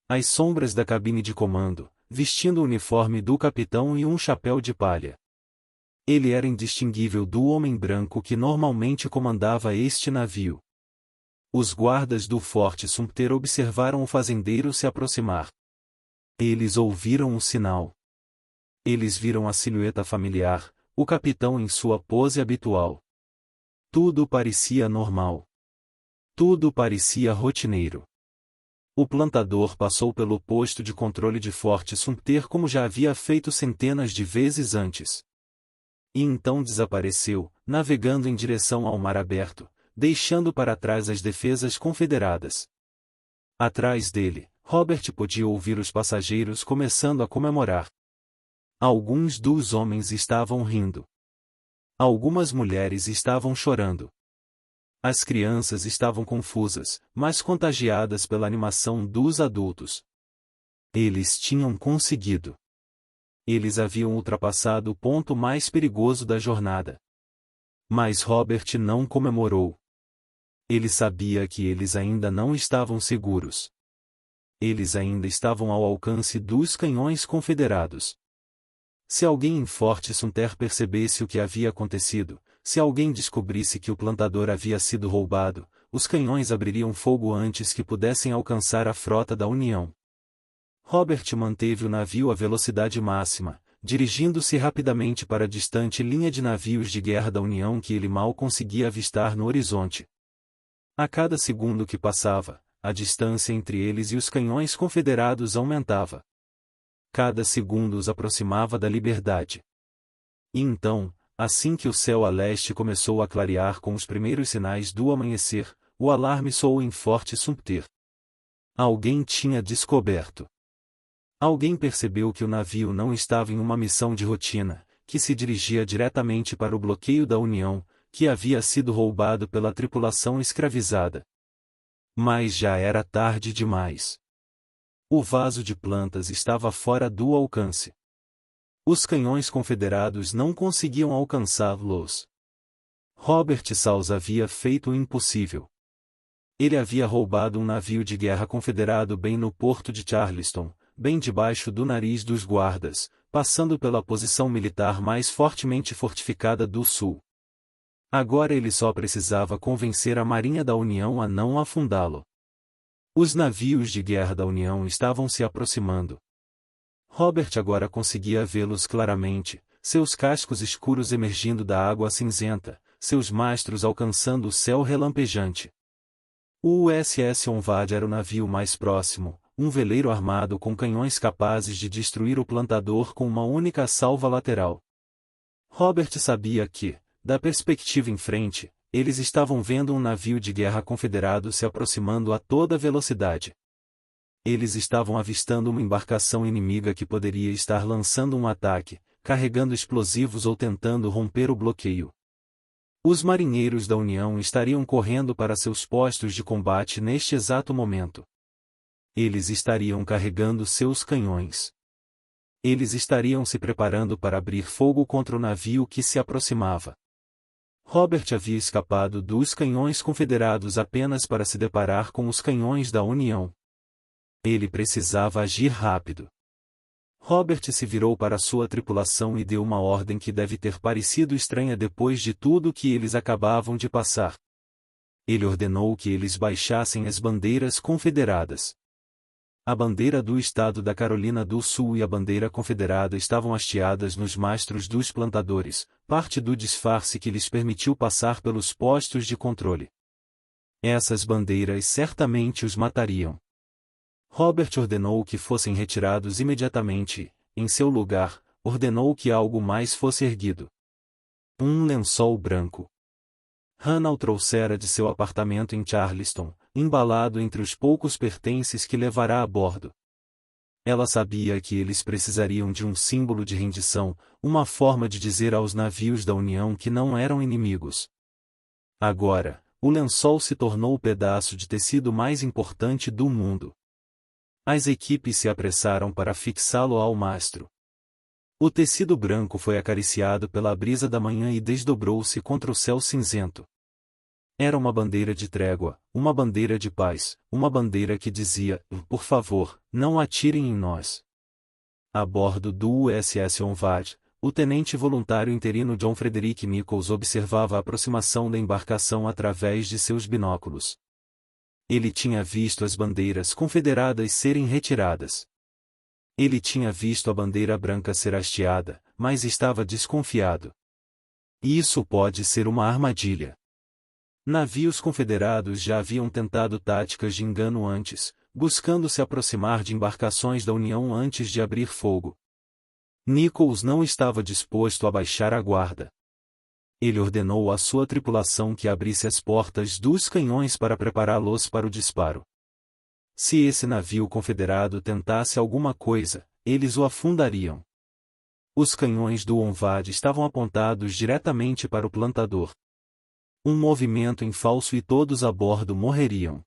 As sombras da cabine de comando, vestindo o uniforme do capitão e um chapéu de palha. Ele era indistinguível do homem branco que normalmente comandava este navio. Os guardas do Forte Sumter observaram o fazendeiro se aproximar. Eles ouviram o sinal. Eles viram a silhueta familiar, o capitão em sua pose habitual. Tudo parecia normal. Tudo parecia rotineiro. O plantador passou pelo posto de controle de Forte Sumter como já havia feito centenas de vezes antes. E então desapareceu, navegando em direção ao mar aberto, deixando para trás as defesas confederadas. Atrás dele, Robert podia ouvir os passageiros começando a comemorar. Alguns dos homens estavam rindo. Algumas mulheres estavam chorando. As crianças estavam confusas, mas contagiadas pela animação dos adultos. Eles tinham conseguido. Eles haviam ultrapassado o ponto mais perigoso da jornada. Mas Robert não comemorou. Ele sabia que eles ainda não estavam seguros. Eles ainda estavam ao alcance dos canhões confederados. Se alguém em Forte Sumter percebesse o que havia acontecido, se alguém descobrisse que o plantador havia sido roubado, os canhões abririam fogo antes que pudessem alcançar a frota da União. Robert manteve o navio à velocidade máxima, dirigindo-se rapidamente para a distante linha de navios de guerra da União que ele mal conseguia avistar no horizonte. A cada segundo que passava, a distância entre eles e os canhões confederados aumentava. Cada segundo os aproximava da liberdade. E então, assim que o céu a leste começou a clarear com os primeiros sinais do amanhecer, o alarme soou em Forte Sumter. Alguém tinha descoberto. Alguém percebeu que o navio não estava em uma missão de rotina, que se dirigia diretamente para o bloqueio da União, que havia sido roubado pela tripulação escravizada. Mas já era tarde demais. O vaso de plantas estava fora do alcance. Os canhões confederados não conseguiam alcançá-los. Robert Saus havia feito o impossível. Ele havia roubado um navio de guerra confederado bem no porto de Charleston, bem debaixo do nariz dos guardas, passando pela posição militar mais fortemente fortificada do sul. Agora ele só precisava convencer a Marinha da União a não afundá-lo. Os navios de guerra da União estavam se aproximando. Robert agora conseguia vê-los claramente, seus cascos escuros emergindo da água cinzenta, seus mastros alcançando o céu relampejante. O USS Onvad era o navio mais próximo, um veleiro armado com canhões capazes de destruir o plantador com uma única salva lateral. Robert sabia que, da perspectiva em frente, eles estavam vendo um navio de guerra confederado se aproximando a toda velocidade. Eles estavam avistando uma embarcação inimiga que poderia estar lançando um ataque, carregando explosivos ou tentando romper o bloqueio. Os marinheiros da União estariam correndo para seus postos de combate neste exato momento. Eles estariam carregando seus canhões. Eles estariam se preparando para abrir fogo contra o navio que se aproximava. Robert havia escapado dos canhões confederados apenas para se deparar com os canhões da União. Ele precisava agir rápido. Robert se virou para sua tripulação e deu uma ordem que deve ter parecido estranha depois de tudo que eles acabavam de passar. Ele ordenou que eles baixassem as bandeiras confederadas. A bandeira do estado da Carolina do Sul e a bandeira confederada estavam hasteadas nos mastros dos plantadores, parte do disfarce que lhes permitiu passar pelos postos de controle. Essas bandeiras certamente os matariam. Robert ordenou que fossem retirados imediatamente, e, em seu lugar, ordenou que algo mais fosse erguido. Um lençol branco. Hannah o trouxera de seu apartamento em Charleston, embalado entre os poucos pertences que levará a bordo. Ela sabia que eles precisariam de um símbolo de rendição, uma forma de dizer aos navios da União que não eram inimigos. Agora, o lençol se tornou o pedaço de tecido mais importante do mundo. As equipes se apressaram para fixá-lo ao mastro. O tecido branco foi acariciado pela brisa da manhã e desdobrou-se contra o céu cinzento. Era uma bandeira de trégua, uma bandeira de paz, uma bandeira que dizia: por favor, não atirem em nós. A bordo do USS Onvad, o tenente voluntário interino John Frederick Nichols observava a aproximação da embarcação através de seus binóculos. Ele tinha visto as bandeiras confederadas serem retiradas. Ele tinha visto a bandeira branca ser hasteada, mas estava desconfiado. Isso pode ser uma armadilha. Navios confederados já haviam tentado táticas de engano antes, buscando se aproximar de embarcações da União antes de abrir fogo. Nichols não estava disposto a baixar a guarda. Ele ordenou à sua tripulação que abrisse as portas dos canhões para prepará-los para o disparo. Se esse navio confederado tentasse alguma coisa, eles o afundariam. Os canhões do Onvad estavam apontados diretamente para o plantador. Um movimento em falso e todos a bordo morreriam.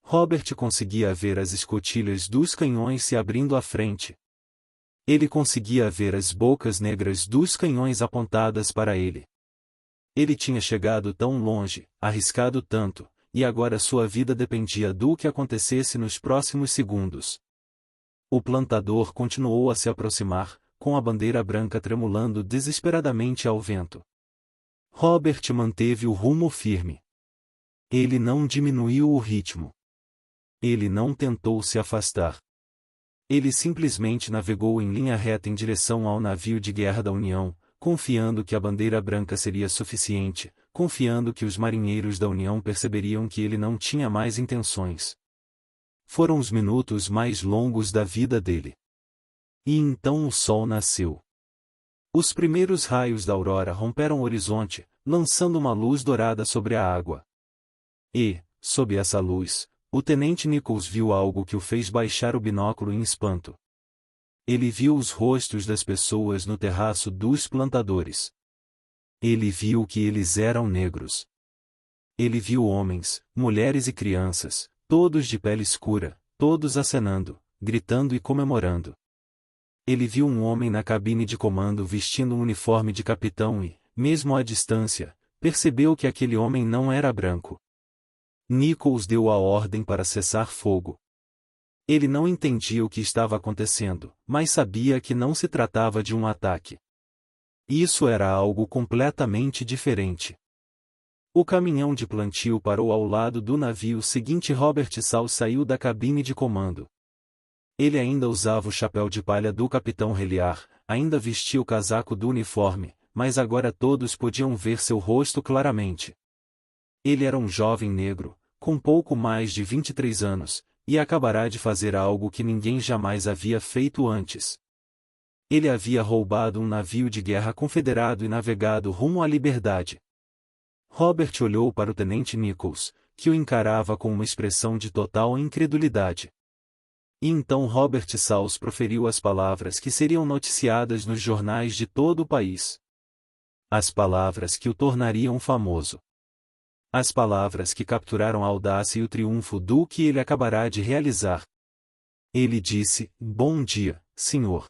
Robert conseguia ver as escotilhas dos canhões se abrindo à frente. Ele conseguia ver as bocas negras dos canhões apontadas para ele. Ele tinha chegado tão longe, arriscado tanto, e agora sua vida dependia do que acontecesse nos próximos segundos. O plantador continuou a se aproximar, com a bandeira branca tremulando desesperadamente ao vento. Robert manteve o rumo firme. Ele não diminuiu o ritmo. Ele não tentou se afastar. Ele simplesmente navegou em linha reta em direção ao navio de guerra da União, confiando que a bandeira branca seria suficiente, confiando que os marinheiros da União perceberiam que ele não tinha mais intenções. Foram os minutos mais longos da vida dele. E então o sol nasceu. Os primeiros raios da aurora romperam o horizonte, lançando uma luz dourada sobre a água. E, sob essa luz, o tenente Nichols viu algo que o fez baixar o binóculo em espanto. Ele viu os rostos das pessoas no terraço dos plantadores. Ele viu que eles eram negros. Ele viu homens, mulheres e crianças, todos de pele escura, todos acenando, gritando e comemorando. Ele viu um homem na cabine de comando vestindo um uniforme de capitão e, mesmo à distância, percebeu que aquele homem não era branco. Nichols deu a ordem para cessar fogo. Ele não entendia o que estava acontecendo, mas sabia que não se tratava de um ataque. Isso era algo completamente diferente. O caminhão de plantio parou ao lado do navio seguinte. Robert Saul saiu da cabine de comando. Ele ainda usava o chapéu de palha do capitão Reliar, ainda vestia o casaco do uniforme, mas agora todos podiam ver seu rosto claramente. Ele era um jovem negro, com pouco mais de 23 anos, e acabará de fazer algo que ninguém jamais havia feito antes. Ele havia roubado um navio de guerra confederado e navegado rumo à liberdade. Robert olhou para o tenente Nichols, que o encarava com uma expressão de total incredulidade. E então Robert Saul proferiu as palavras que seriam noticiadas nos jornais de todo o país. As palavras que o tornariam famoso. As palavras que capturaram a audácia e o triunfo do que ele acabará de realizar. Ele disse: "Bom dia, senhor."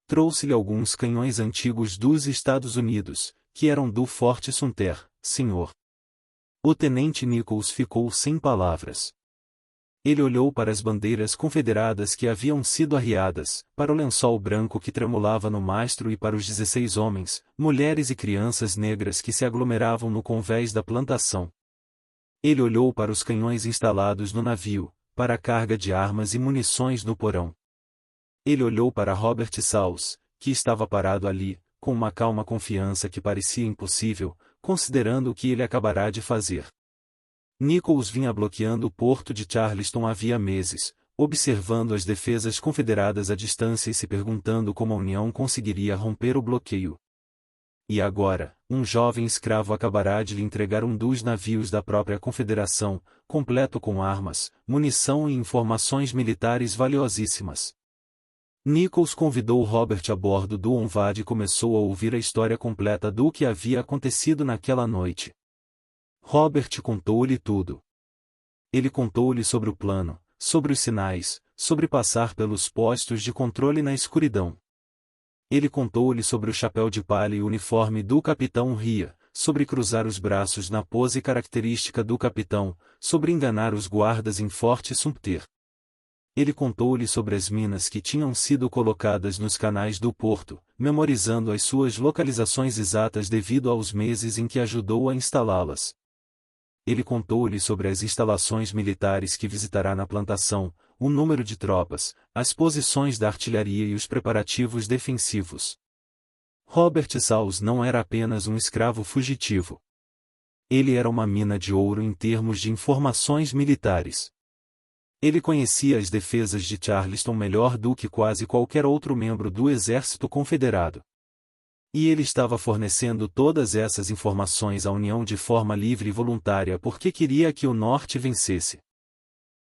Trouxe-lhe alguns canhões antigos dos Estados Unidos, que eram do Forte Sumter, senhor. O tenente Nichols ficou sem palavras. Ele olhou para as bandeiras confederadas que haviam sido arriadas, para o lençol branco que tremulava no mastro e para os 16 homens, mulheres e crianças negras que se aglomeravam no convés da plantação. Ele olhou para os canhões instalados no navio, para a carga de armas e munições no porão. Ele olhou para Robert Saus, que estava parado ali, com uma calma confiança que parecia impossível, considerando o que ele acabará de fazer. Nichols vinha bloqueando o porto de Charleston havia meses, observando as defesas confederadas à distância e se perguntando como a União conseguiria romper o bloqueio. E agora, um jovem escravo acabará de lhe entregar um dos navios da própria Confederação, completo com armas, munição e informações militares valiosíssimas. Nichols convidou Robert a bordo do Onvad e começou a ouvir a história completa do que havia acontecido naquela noite. Robert contou-lhe tudo. Ele contou-lhe sobre o plano, sobre os sinais, sobre passar pelos postos de controle na escuridão. Ele contou-lhe sobre o chapéu de palha e o uniforme do capitão Ria, sobre cruzar os braços na pose característica do capitão, sobre enganar os guardas em Fort Sumter. Ele contou-lhe sobre as minas que tinham sido colocadas nos canais do porto, memorizando as suas localizações exatas devido aos meses em que ajudou a instalá-las. Ele contou-lhe sobre as instalações militares que visitará na plantação, o número de tropas, as posições da artilharia e os preparativos defensivos. Robert Saus não era apenas um escravo fugitivo. Ele era uma mina de ouro em termos de informações militares. Ele conhecia as defesas de Charleston melhor do que quase qualquer outro membro do exército confederado. E ele estava fornecendo todas essas informações à União de forma livre e voluntária porque queria que o Norte vencesse.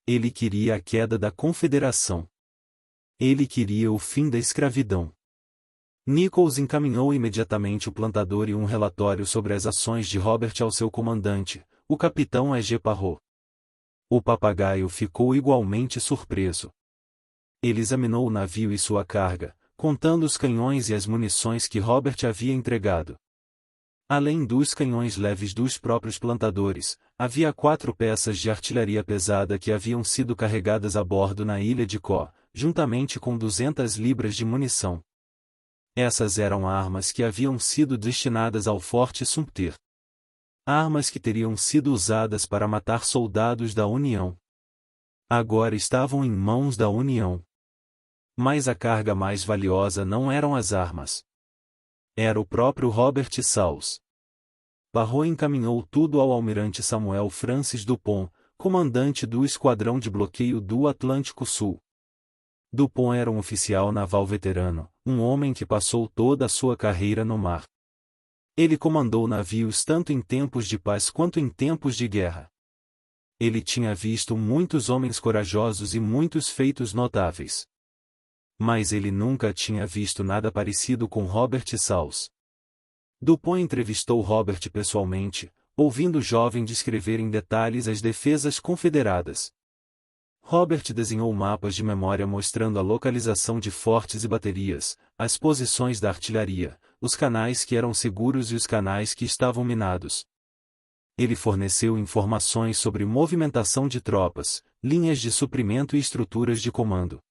Ele queria a queda da Confederação. Ele queria o fim da escravidão. Nichols encaminhou imediatamente o plantador e um relatório sobre as ações de Robert ao seu comandante, o capitão E.G. Parrot. O papagaio ficou igualmente surpreso. Ele examinou o navio e sua carga, contando os canhões e as munições que Robert havia entregado. Além dos canhões leves dos próprios plantadores, havia 4 peças de artilharia pesada que haviam sido carregadas a bordo na ilha de Có, juntamente com 200 libras de munição. Essas eram armas que haviam sido destinadas ao Fort Sumter. Armas que teriam sido usadas para matar soldados da União. Agora estavam em mãos da União. Mas a carga mais valiosa não eram as armas. Era o próprio Robert Saus. Parrot encaminhou tudo ao almirante Samuel Francis Dupont, comandante do esquadrão de bloqueio do Atlântico Sul. Dupont era um oficial naval veterano, um homem que passou toda a sua carreira no mar. Ele comandou navios tanto em tempos de paz quanto em tempos de guerra. Ele tinha visto muitos homens corajosos e muitos feitos notáveis. Mas ele nunca tinha visto nada parecido com Robert Saus. Dupont entrevistou Robert pessoalmente, ouvindo o jovem descrever em detalhes as defesas confederadas. Robert desenhou mapas de memória mostrando a localização de fortes e baterias, as posições da artilharia, os canais que eram seguros e os canais que estavam minados. Ele forneceu informações sobre movimentação de tropas, linhas de suprimento e estruturas de comando.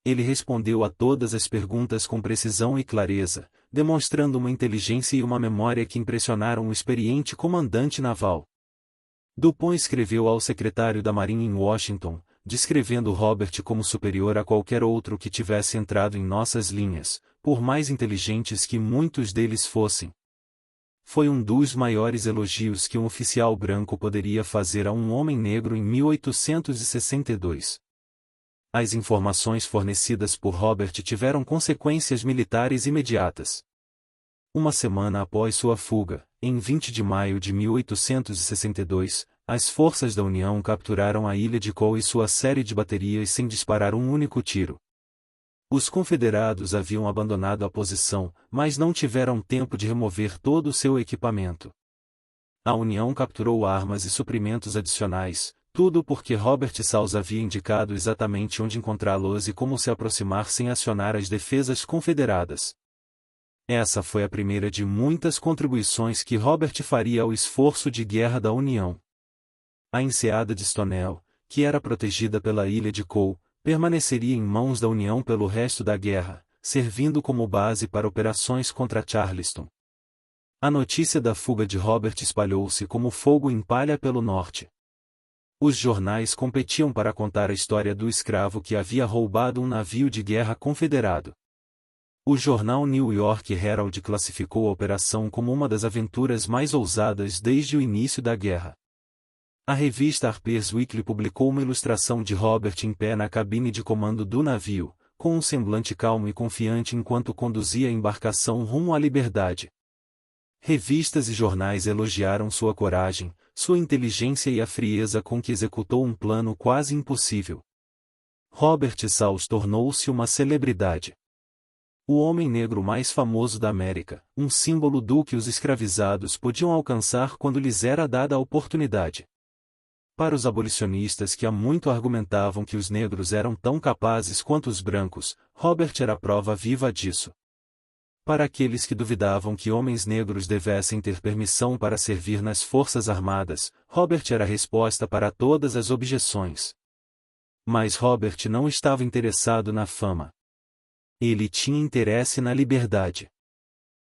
Ele respondeu a todas as perguntas com precisão e clareza, demonstrando uma inteligência e uma memória que impressionaram o experiente comandante naval. Dupont escreveu ao secretário da Marinha em Washington, descrevendo Robert como superior a qualquer outro que tivesse entrado em nossas linhas, por mais inteligentes que muitos deles fossem. Foi um dos maiores elogios que um oficial branco poderia fazer a um homem negro em 1862. As informações fornecidas por Robert tiveram consequências militares imediatas. Uma semana após sua fuga, em 20 de maio de 1862, as forças da União capturaram a ilha de Có e sua série de baterias sem disparar um único tiro. Os confederados haviam abandonado a posição, mas não tiveram tempo de remover todo o seu equipamento. A União capturou armas e suprimentos adicionais, tudo porque Robert Saus havia indicado exatamente onde encontrá-los e como se aproximar sem acionar as defesas confederadas. Essa foi a primeira de muitas contribuições que Robert faria ao esforço de guerra da União. A enseada de Stonewall, que era protegida pela ilha de Có, permaneceria em mãos da União pelo resto da guerra, servindo como base para operações contra Charleston. A notícia da fuga de Robert espalhou-se como fogo em palha pelo norte. Os jornais competiam para contar a história do escravo que havia roubado um navio de guerra confederado. O jornal New York Herald classificou a operação como uma das aventuras mais ousadas desde o início da guerra. A revista Harper's Weekly publicou uma ilustração de Robert em pé na cabine de comando do navio, com um semblante calmo e confiante enquanto conduzia a embarcação rumo à liberdade. Revistas e jornais elogiaram sua coragem, sua inteligência e a frieza com que executou um plano quase impossível. Robert Saus tornou-se uma celebridade. O homem negro mais famoso da América, um símbolo do que os escravizados podiam alcançar quando lhes era dada a oportunidade. Para os abolicionistas que há muito argumentavam que os negros eram tão capazes quanto os brancos, Robert era a prova viva disso. Para aqueles que duvidavam que homens negros devessem ter permissão para servir nas Forças Armadas, Robert era a resposta para todas as objeções. Mas Robert não estava interessado na fama. Ele tinha interesse na liberdade.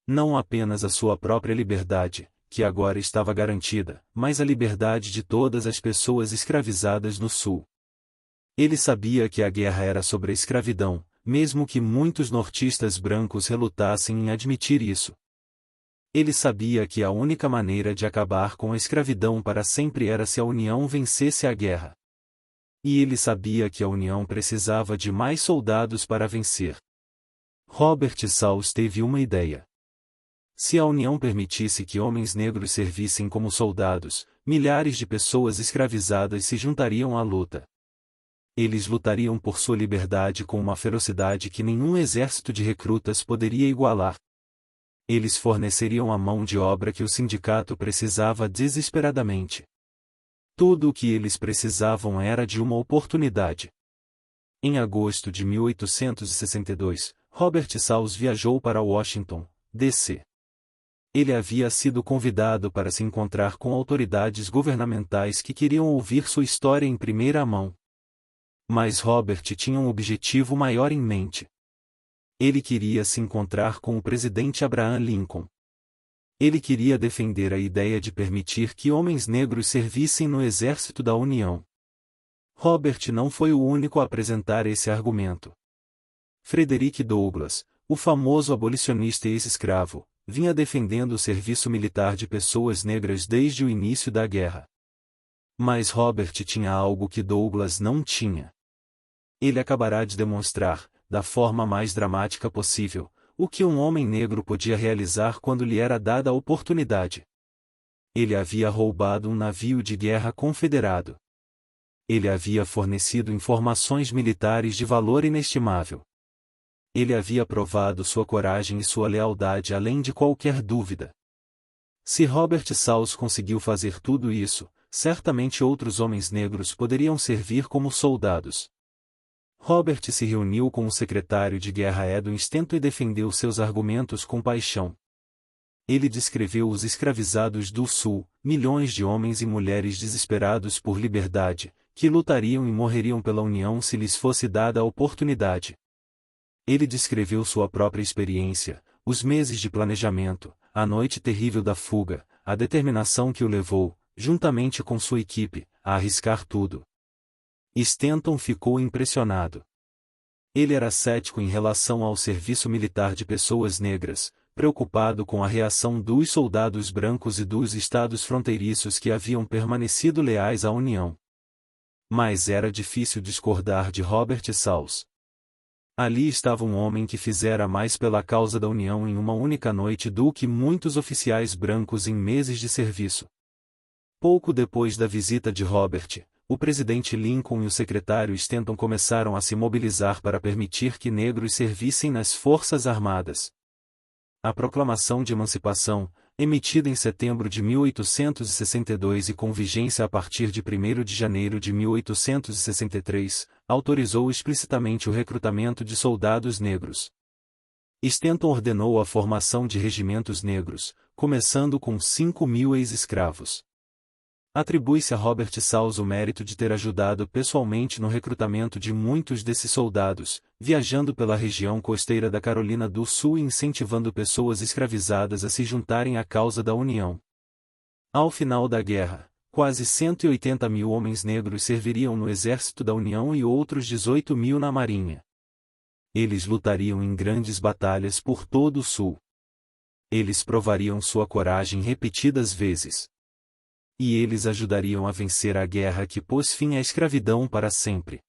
Não apenas a sua própria liberdade, que agora estava garantida, mas a liberdade de todas as pessoas escravizadas no Sul. Ele sabia que a guerra era sobre a escravidão, mesmo que muitos nortistas brancos relutassem em admitir isso. Ele sabia que a única maneira de acabar com a escravidão para sempre era se a União vencesse a guerra. E ele sabia que a União precisava de mais soldados para vencer. Robert Saus teve uma ideia. Se a União permitisse que homens negros servissem como soldados, milhares de pessoas escravizadas se juntariam à luta. Eles lutariam por sua liberdade com uma ferocidade que nenhum exército de recrutas poderia igualar. Eles forneceriam a mão de obra que o sindicato precisava desesperadamente. Tudo o que eles precisavam era de uma oportunidade. Em agosto de 1862, Robert Saus viajou para Washington, D.C. Ele havia sido convidado para se encontrar com autoridades governamentais que queriam ouvir sua história em primeira mão. Mas Robert tinha um objetivo maior em mente. Ele queria se encontrar com o presidente Abraham Lincoln. Ele queria defender a ideia de permitir que homens negros servissem no exército da União. Robert não foi o único a apresentar esse argumento. Frederick Douglass, o famoso abolicionista e ex-escravo, vinha defendendo o serviço militar de pessoas negras desde o início da guerra. Mas Robert tinha algo que Douglass não tinha. Ele acabará de demonstrar, da forma mais dramática possível, o que um homem negro podia realizar quando lhe era dada a oportunidade. Ele havia roubado um navio de guerra confederado. Ele havia fornecido informações militares de valor inestimável. Ele havia provado sua coragem e sua lealdade além de qualquer dúvida. Se Robert Saus conseguiu fazer tudo isso, certamente outros homens negros poderiam servir como soldados. Robert se reuniu com o secretário de guerra Edwin Stanton e defendeu seus argumentos com paixão. Ele descreveu os escravizados do Sul, milhões de homens e mulheres desesperados por liberdade, que lutariam e morreriam pela União se lhes fosse dada a oportunidade. Ele descreveu sua própria experiência, os meses de planejamento, a noite terrível da fuga, a determinação que o levou, juntamente com sua equipe, a arriscar tudo. Stanton ficou impressionado. Ele era cético em relação ao serviço militar de pessoas negras, preocupado com a reação dos soldados brancos e dos estados fronteiriços que haviam permanecido leais à União. Mas era difícil discordar de Robert Saus. Ali estava um homem que fizera mais pela causa da União em uma única noite do que muitos oficiais brancos em meses de serviço. Pouco depois da visita de Robert, o presidente Lincoln e o secretário Stanton começaram a se mobilizar para permitir que negros servissem nas Forças Armadas. A Proclamação de Emancipação, emitida em setembro de 1862 e com vigência a partir de 1º de janeiro de 1863, autorizou explicitamente o recrutamento de soldados negros. Stanton ordenou a formação de regimentos negros, começando com 5.000 ex-escravos. Atribui-se a Robert Saus o mérito de ter ajudado pessoalmente no recrutamento de muitos desses soldados, viajando pela região costeira da Carolina do Sul e incentivando pessoas escravizadas a se juntarem à causa da União. Ao final da guerra, quase 180 mil homens negros serviriam no exército da União e outros 18 mil na Marinha. Eles lutariam em grandes batalhas por todo o Sul. Eles provariam sua coragem repetidas vezes. E eles ajudariam a vencer a guerra que pôs fim à escravidão para sempre.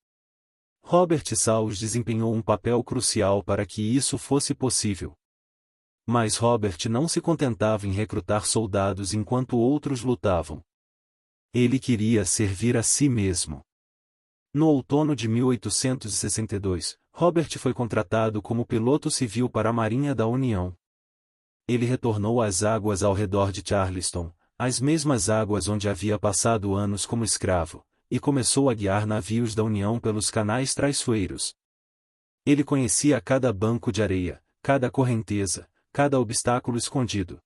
Robert Saul desempenhou um papel crucial para que isso fosse possível. Mas Robert não se contentava em recrutar soldados enquanto outros lutavam. Ele queria servir a si mesmo. No outono de 1862, Robert foi contratado como piloto civil para a Marinha da União. Ele retornou às águas ao redor de Charleston, as mesmas águas onde havia passado anos como escravo, e começou a guiar navios da União pelos canais traiçoeiros. Ele conhecia cada banco de areia, cada correnteza, cada obstáculo escondido.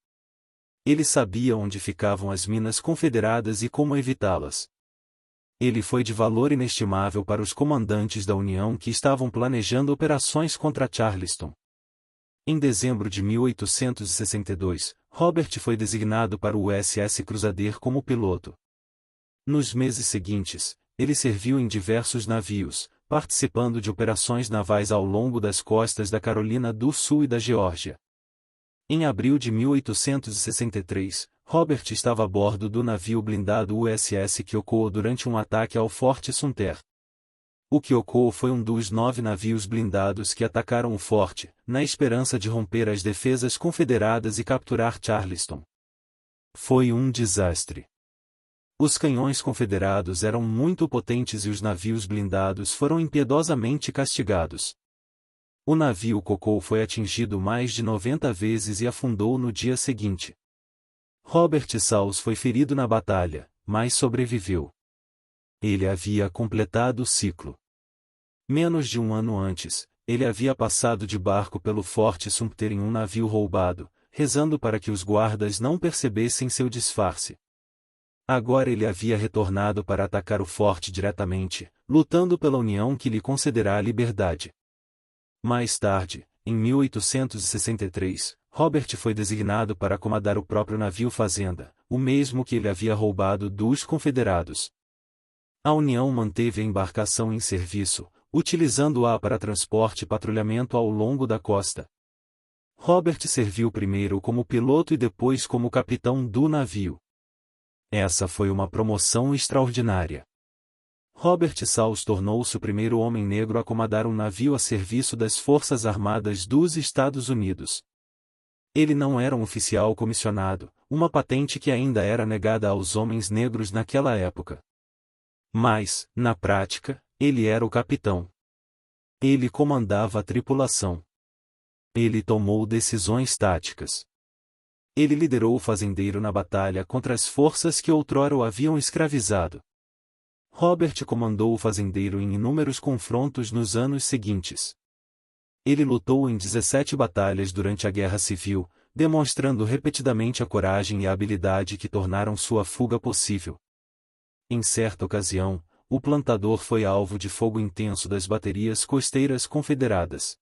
Ele sabia onde ficavam as minas confederadas e como evitá-las. Ele foi de valor inestimável para os comandantes da União que estavam planejando operações contra Charleston. Em dezembro de 1862, Robert foi designado para o USS Crusader como piloto. Nos meses seguintes, ele serviu em diversos navios, participando de operações navais ao longo das costas da Carolina do Sul e da Geórgia. Em abril de 1863, Robert estava a bordo do navio blindado USS Keokuk durante um ataque ao Forte Sumter. O Keokuk foi um dos 9 navios blindados que atacaram o forte, na esperança de romper as defesas confederadas e capturar Charleston. Foi um desastre. Os canhões confederados eram muito potentes e os navios blindados foram impiedosamente castigados. O navio Keokuk foi atingido mais de 90 vezes e afundou no dia seguinte. Robert Saul foi ferido na batalha, mas sobreviveu. Ele havia completado o ciclo. Menos de um ano antes, ele havia passado de barco pelo Forte Sumter em um navio roubado, rezando para que os guardas não percebessem seu disfarce. Agora ele havia retornado para atacar o forte diretamente, lutando pela União que lhe concederá a liberdade. Mais tarde, em 1863, Robert foi designado para comandar o próprio navio fazenda, o mesmo que ele havia roubado dos confederados. A União manteve a embarcação em serviço, utilizando-a para transporte e patrulhamento ao longo da costa. Robert serviu primeiro como piloto e depois como capitão do navio. Essa foi uma promoção extraordinária. Robert Saul tornou-se o primeiro homem negro a comandar um navio a serviço das Forças Armadas dos Estados Unidos. Ele não era um oficial comissionado, uma patente que ainda era negada aos homens negros naquela época. Mas, na prática, ele era o capitão. Ele comandava a tripulação. Ele tomou decisões táticas. Ele liderou o fazendeiro na batalha contra as forças que outrora o haviam escravizado. Robert comandou o fazendeiro em inúmeros confrontos nos anos seguintes. Ele lutou em 17 batalhas durante a Guerra Civil, demonstrando repetidamente a coragem e a habilidade que tornaram sua fuga possível. Em certa ocasião, o plantador foi alvo de fogo intenso das baterias costeiras confederadas.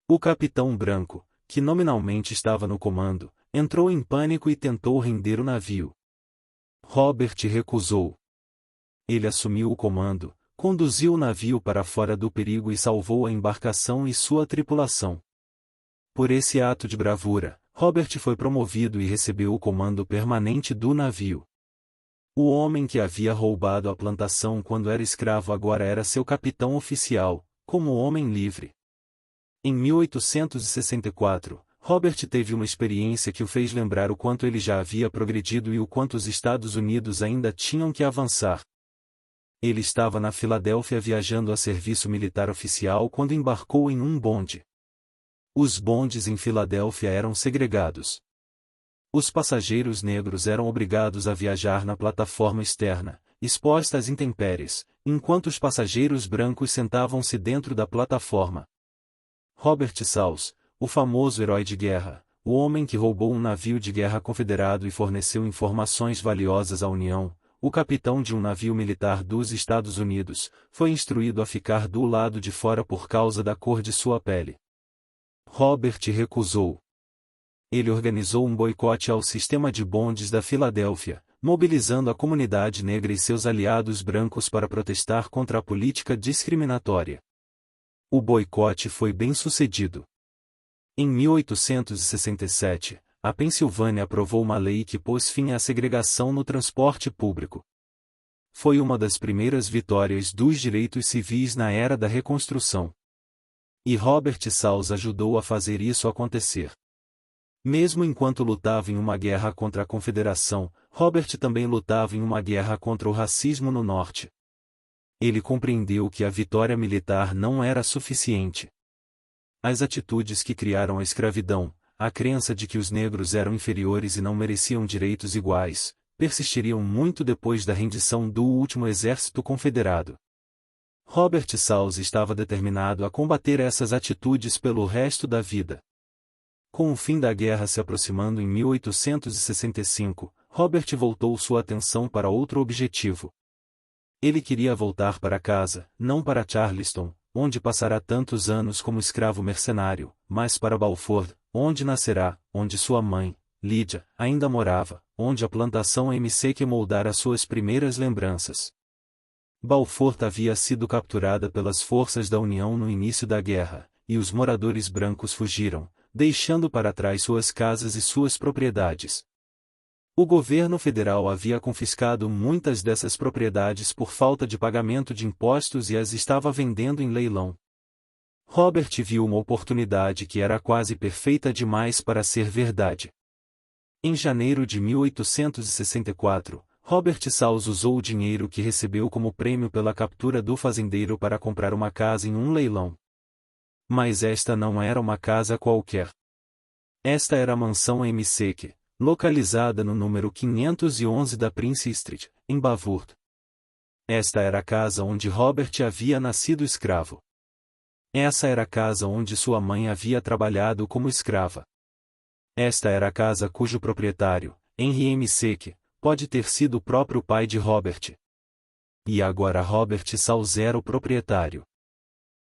O capitão branco, que nominalmente estava no comando, entrou em pânico e tentou render o navio. Robert recusou. Ele assumiu o comando, conduziu o navio para fora do perigo e salvou a embarcação e sua tripulação. Por esse ato de bravura, Robert foi promovido e recebeu o comando permanente do navio. O homem que havia roubado a plantação quando era escravo agora era seu capitão oficial, como homem livre. Em 1864, Robert teve uma experiência que o fez lembrar o quanto ele já havia progredido e o quanto os Estados Unidos ainda tinham que avançar. Ele estava na Filadélfia viajando a serviço militar oficial quando embarcou em um bonde. Os bondes em Filadélfia eram segregados. Os passageiros negros eram obrigados a viajar na plataforma externa, exposta às intempéries, enquanto os passageiros brancos sentavam-se dentro da plataforma. Robert Saul, o famoso herói de guerra, o homem que roubou um navio de guerra confederado e forneceu informações valiosas à União, o capitão de um navio militar dos Estados Unidos, foi instruído a ficar do lado de fora por causa da cor de sua pele. Robert recusou. Ele organizou um boicote ao sistema de bondes da Filadélfia, mobilizando a comunidade negra e seus aliados brancos para protestar contra a política discriminatória. O boicote foi bem-sucedido. Em 1867, a Pensilvânia aprovou uma lei que pôs fim à segregação no transporte público. Foi uma das primeiras vitórias dos direitos civis na era da Reconstrução. E Robert Salz ajudou a fazer isso acontecer. Mesmo enquanto lutava em uma guerra contra a Confederação, Robert também lutava em uma guerra contra o racismo no Norte. Ele compreendeu que a vitória militar não era suficiente. As atitudes que criaram a escravidão, a crença de que os negros eram inferiores e não mereciam direitos iguais, persistiriam muito depois da rendição do último exército confederado. Robert Salz estava determinado a combater essas atitudes pelo resto da vida. Com o fim da guerra se aproximando em 1865, Robert voltou sua atenção para outro objetivo. Ele queria voltar para casa, não para Charleston, onde passará tantos anos como escravo mercenário, mas para Balfour, onde nascerá, onde sua mãe, Lydia, ainda morava, onde a plantação McKay moldara suas primeiras lembranças. Balfour havia sido capturada pelas forças da União no início da guerra, e os moradores brancos fugiram, deixando para trás suas casas e suas propriedades. O governo federal havia confiscado muitas dessas propriedades por falta de pagamento de impostos e as estava vendendo em leilão. Robert viu uma oportunidade que era quase perfeita demais para ser verdade. Em janeiro de 1864, Robert Salz usou o dinheiro que recebeu como prêmio pela captura do fazendeiro para comprar uma casa em um leilão. Mas esta não era uma casa qualquer. Esta era a mansão McKay, localizada no número 511 da Prince Street, em Balfour. Esta era a casa onde Robert havia nascido escravo. Essa era a casa onde sua mãe havia trabalhado como escrava. Esta era a casa cujo proprietário, Henry McKay, pode ter sido o próprio pai de Robert. E agora Robert Salz era o proprietário.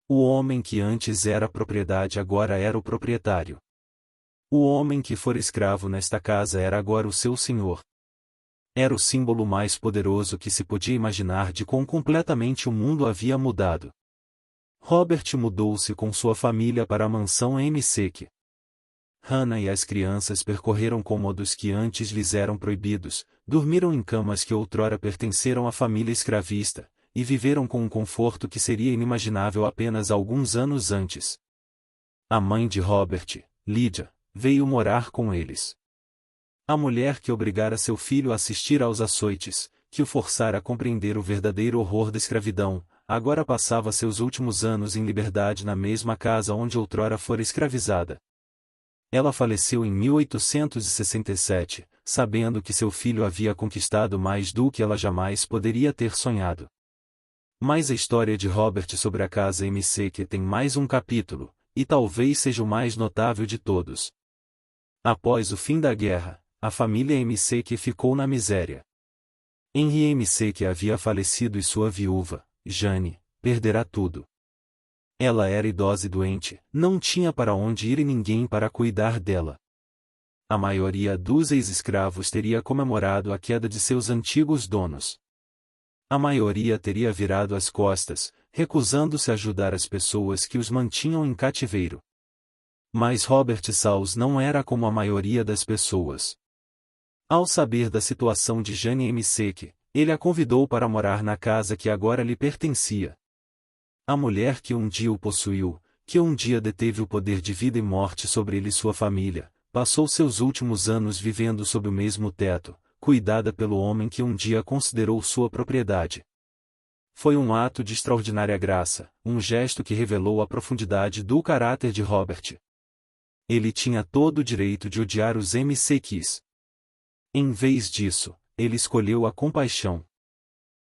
O homem que antes era propriedade agora era o proprietário. O homem que fora escravo nesta casa era agora o seu senhor. Era o símbolo mais poderoso que se podia imaginar de quão completamente o mundo havia mudado. Robert mudou-se com sua família para a mansão McKay. Hannah e as crianças percorreram cômodos que antes lhes eram proibidos, dormiram em camas que outrora pertenceram à família escravista, e viveram com um conforto que seria inimaginável apenas alguns anos antes. A mãe de Robert, Lydia, veio morar com eles. A mulher que obrigara seu filho a assistir aos açoites, que o forçara a compreender o verdadeiro horror da escravidão, agora passava seus últimos anos em liberdade na mesma casa onde outrora fora escravizada. Ela faleceu em 1867, sabendo que seu filho havia conquistado mais do que ela jamais poderia ter sonhado. Mas a história de Robert sobre a casa McKay tem mais um capítulo, e talvez seja o mais notável de todos. Após o fim da guerra, a família McKay ficou na miséria. Henry McKay havia falecido e sua viúva, Jane, perderá tudo. Ela era idosa e doente, não tinha para onde ir e ninguém para cuidar dela. A maioria dos ex-escravos teria comemorado a queda de seus antigos donos. A maioria teria virado as costas, recusando-se a ajudar as pessoas que os mantinham em cativeiro. Mas Robert Salz não era como a maioria das pessoas. Ao saber da situação de Jane McKay, ele a convidou para morar na casa que agora lhe pertencia. A mulher que um dia o possuiu, que um dia deteve o poder de vida e morte sobre ele e sua família, passou seus últimos anos vivendo sob o mesmo teto, cuidada pelo homem que um dia considerou sua propriedade. Foi um ato de extraordinária graça, um gesto que revelou a profundidade do caráter de Robert. Ele tinha todo o direito de odiar os McKays. Em vez disso, ele escolheu a compaixão.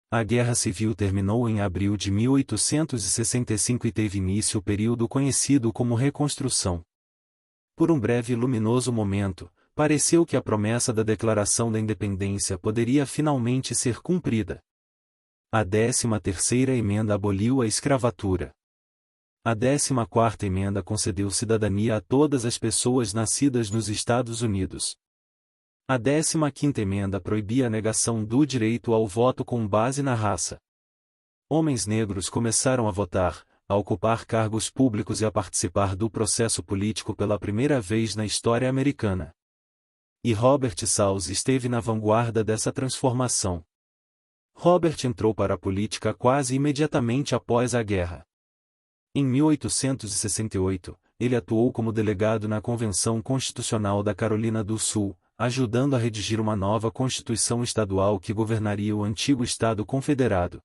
A Guerra Civil terminou em abril de 1865 e teve início o período conhecido como Reconstrução. Por um breve e luminoso momento, pareceu que a promessa da Declaração da Independência poderia finalmente ser cumprida. A 13ª emenda aboliu a escravatura. A 14ª emenda concedeu cidadania a todas as pessoas nascidas nos Estados Unidos. A 15ª emenda proibia a negação do direito ao voto com base na raça. Homens negros começaram a votar, a ocupar cargos públicos e a participar do processo político pela primeira vez na história americana. E Robert Salz esteve na vanguarda dessa transformação. Robert entrou para a política quase imediatamente após a guerra. Em 1868, ele atuou como delegado na Convenção Constitucional da Carolina do Sul, ajudando a redigir uma nova Constituição estadual que governaria o antigo Estado Confederado.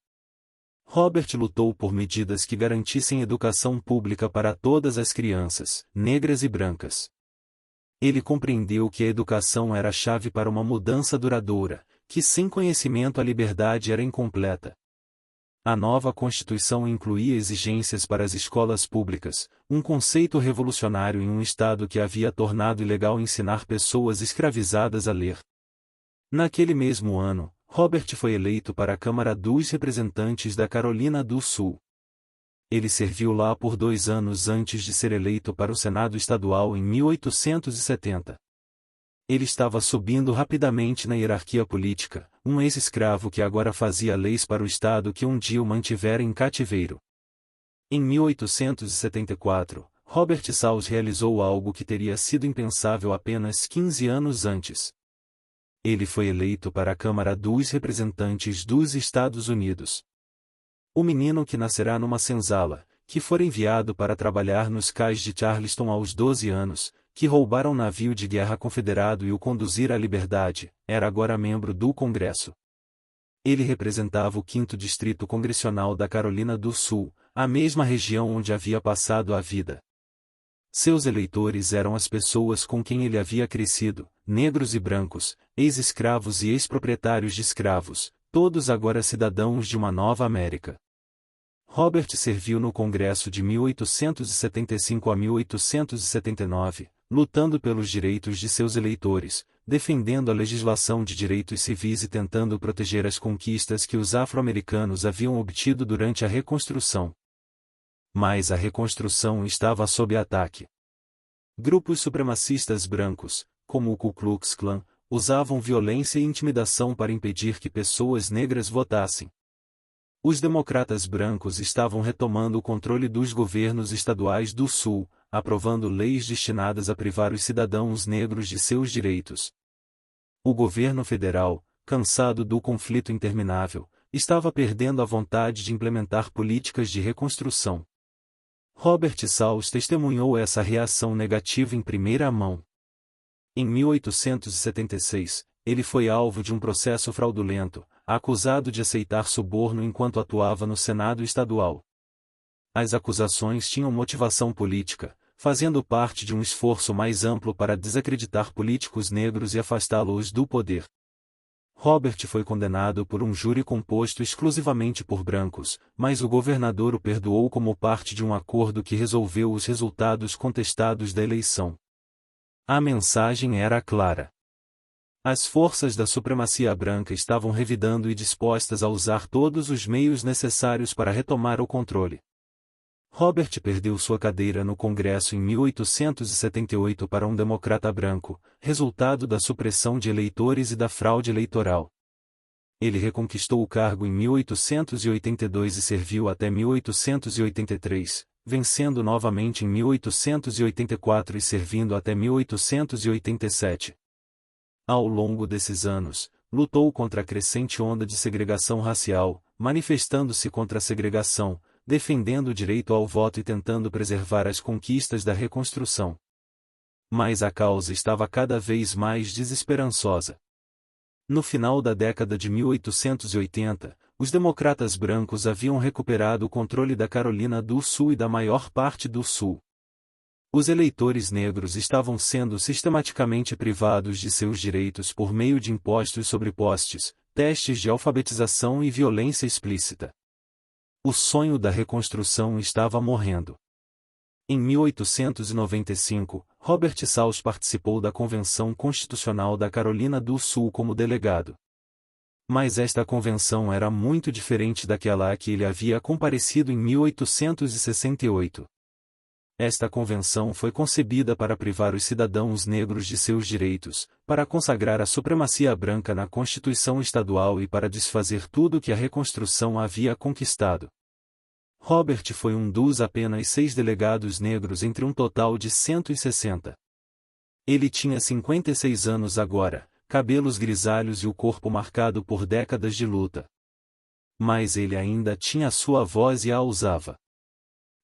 Robert lutou por medidas que garantissem educação pública para todas as crianças, negras e brancas. Ele compreendeu que a educação era a chave para uma mudança duradoura, que sem conhecimento a liberdade era incompleta. A nova Constituição incluía exigências para as escolas públicas, um conceito revolucionário em um estado que havia tornado ilegal ensinar pessoas escravizadas a ler. Naquele mesmo ano, Robert foi eleito para a Câmara dos Representantes da Carolina do Sul. Ele serviu lá por 2 anos antes de ser eleito para o Senado Estadual em 1870. Ele estava subindo rapidamente na hierarquia política, um ex-escravo que agora fazia leis para o Estado que um dia o mantivera em cativeiro. Em 1874, Robert Salz realizou algo que teria sido impensável apenas 15 anos antes. Ele foi eleito para a Câmara dos Representantes dos Estados Unidos. O menino que nascerá numa senzala, que for enviado para trabalhar nos cais de Charleston aos 12 anos, que roubara um navio de guerra confederado e o conduzira à liberdade, era agora membro do Congresso. Ele representava o 5º Distrito Congressional da Carolina do Sul, a mesma região onde havia passado a vida. Seus eleitores eram as pessoas com quem ele havia crescido, negros e brancos, ex-escravos e ex-proprietários de escravos, todos agora cidadãos de uma nova América. Robert serviu no Congresso de 1875 a 1879, lutando pelos direitos de seus eleitores, defendendo a legislação de direitos civis e tentando proteger as conquistas que os afro-americanos haviam obtido durante a Reconstrução. Mas a Reconstrução estava sob ataque. Grupos supremacistas brancos, como o Ku Klux Klan, usavam violência e intimidação para impedir que pessoas negras votassem. Os democratas brancos estavam retomando o controle dos governos estaduais do Sul, aprovando leis destinadas a privar os cidadãos negros de seus direitos. O governo federal, cansado do conflito interminável, estava perdendo a vontade de implementar políticas de reconstrução. Robert Salz testemunhou essa reação negativa em primeira mão. Em 1876, ele foi alvo de um processo fraudulento, acusado de aceitar suborno enquanto atuava no Senado Estadual. As acusações tinham motivação política, fazendo parte de um esforço mais amplo para desacreditar políticos negros e afastá-los do poder. Robert foi condenado por um júri composto exclusivamente por brancos, mas o governador o perdoou como parte de um acordo que resolveu os resultados contestados da eleição. A mensagem era clara. As forças da supremacia branca estavam revidando e dispostas a usar todos os meios necessários para retomar o controle. Robert perdeu sua cadeira no Congresso em 1878 para um democrata branco, resultado da supressão de eleitores e da fraude eleitoral. Ele reconquistou o cargo em 1882 e serviu até 1883, vencendo novamente em 1884 e servindo até 1887. Ao longo desses anos, lutou contra a crescente onda de segregação racial, manifestando-se contra a segregação, defendendo o direito ao voto e tentando preservar as conquistas da Reconstrução. Mas a causa estava cada vez mais desesperançosa. No final da década de 1880, os democratas brancos haviam recuperado o controle da Carolina do Sul e da maior parte do Sul. Os eleitores negros estavam sendo sistematicamente privados de seus direitos por meio de impostos sobre postes, testes de alfabetização e violência explícita. O sonho da reconstrução estava morrendo. Em 1895, Robert Salz participou da Convenção Constitucional da Carolina do Sul como delegado. Mas esta convenção era muito diferente daquela a que ele havia comparecido em 1868. Esta convenção foi concebida para privar os cidadãos negros de seus direitos, para consagrar a supremacia branca na Constituição estadual e para desfazer tudo que a Reconstrução havia conquistado. Robert foi um dos apenas 6 delegados negros entre um total de 160. Ele tinha 56 anos agora, cabelos grisalhos e o corpo marcado por décadas de luta. Mas ele ainda tinha sua voz e a usava.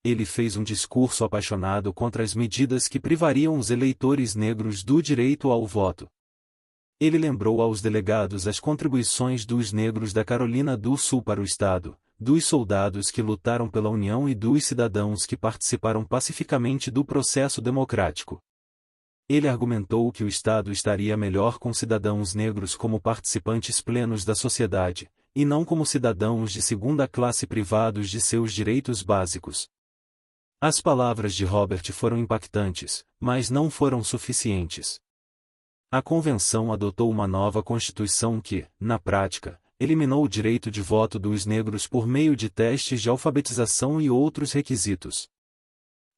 Ele fez um discurso apaixonado contra as medidas que privariam os eleitores negros do direito ao voto. Ele lembrou aos delegados as contribuições dos negros da Carolina do Sul para o Estado, dos soldados que lutaram pela União e dos cidadãos que participaram pacificamente do processo democrático. Ele argumentou que o Estado estaria melhor com cidadãos negros como participantes plenos da sociedade, e não como cidadãos de segunda classe privados de seus direitos básicos. As palavras de Robert foram impactantes, mas não foram suficientes. A convenção adotou uma nova constituição que, na prática, eliminou o direito de voto dos negros por meio de testes de alfabetização e outros requisitos.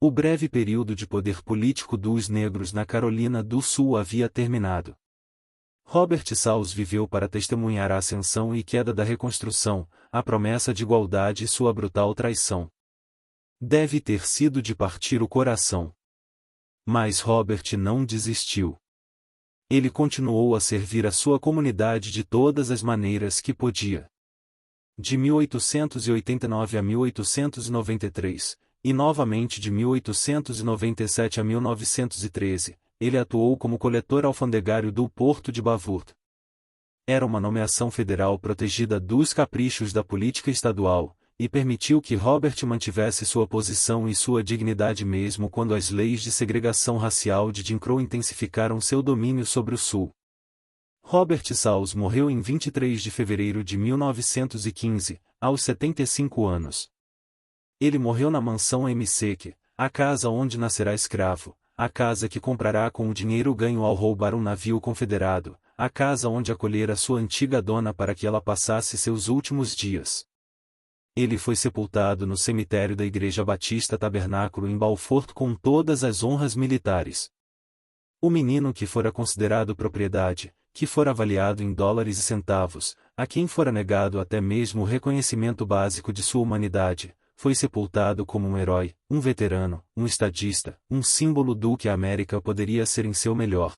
O breve período de poder político dos negros na Carolina do Sul havia terminado. Robert Salles viveu para testemunhar a ascensão e queda da Reconstrução, a promessa de igualdade e sua brutal traição. Deve ter sido de partir o coração. Mas Robert não desistiu. Ele continuou a servir a sua comunidade de todas as maneiras que podia. De 1889 a 1893, e novamente de 1897 a 1913, ele atuou como coletor alfandegário do Porto de Bavourt. Era uma nomeação federal protegida dos caprichos da política estadual, e permitiu que Robert mantivesse sua posição e sua dignidade mesmo quando as leis de segregação racial de Jim Crow intensificaram seu domínio sobre o Sul. Robert Salles morreu em 23 de fevereiro de 1915, aos 75 anos. Ele morreu na mansão McKee, a casa onde nascerá escravo, a casa que comprará com o dinheiro ganho ao roubar um navio confederado, a casa onde acolhera sua antiga dona para que ela passasse seus últimos dias. Ele foi sepultado no cemitério da Igreja Batista Tabernáculo em Balfort com todas as honras militares. O menino que fora considerado propriedade, que fora avaliado em dólares e centavos, a quem fora negado até mesmo o reconhecimento básico de sua humanidade, foi sepultado como um herói, um veterano, um estadista, um símbolo do que a América poderia ser em seu melhor.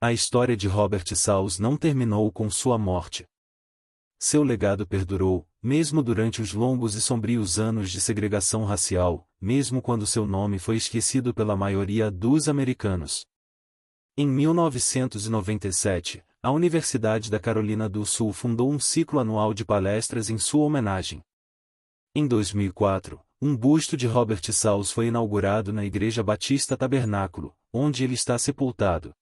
A história de Robert Salles não terminou com sua morte. Seu legado perdurou, mesmo durante os longos e sombrios anos de segregação racial, mesmo quando seu nome foi esquecido pela maioria dos americanos. Em 1997, a Universidade da Carolina do Sul fundou um ciclo anual de palestras em sua homenagem. Em 2004, um busto de Robert Salles foi inaugurado na Igreja Batista Tabernáculo, onde ele está sepultado.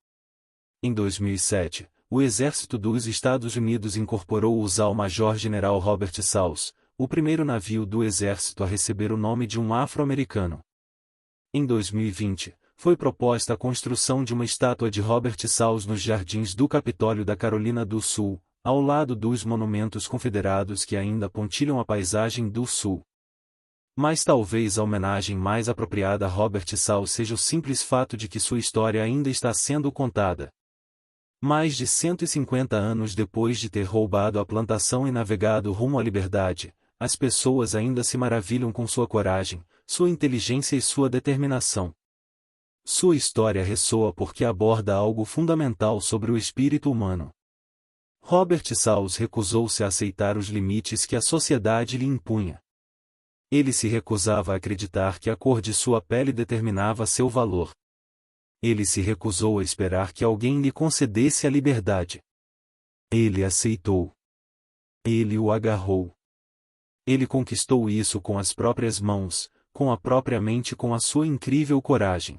Em 2007, o Exército dos Estados Unidos incorporou o Major-General Robert Salles, o primeiro navio do Exército a receber o nome de um afro-americano. Em 2020, foi proposta a construção de uma estátua de Robert Salles nos jardins do Capitólio da Carolina do Sul, ao lado dos monumentos confederados que ainda pontilham a paisagem do Sul. Mas talvez a homenagem mais apropriada a Robert Salles seja o simples fato de que sua história ainda está sendo contada. Mais de 150 anos depois de ter roubado a plantação e navegado rumo à liberdade, as pessoas ainda se maravilham com sua coragem, sua inteligência e sua determinação. Sua história ressoa porque aborda algo fundamental sobre o espírito humano. Robert Salles recusou-se a aceitar os limites que a sociedade lhe impunha. Ele se recusava a acreditar que a cor de sua pele determinava seu valor. Ele se recusou a esperar que alguém lhe concedesse a liberdade. Ele aceitou. Ele o agarrou. Ele conquistou isso com as próprias mãos, com a própria mente e com a sua incrível coragem.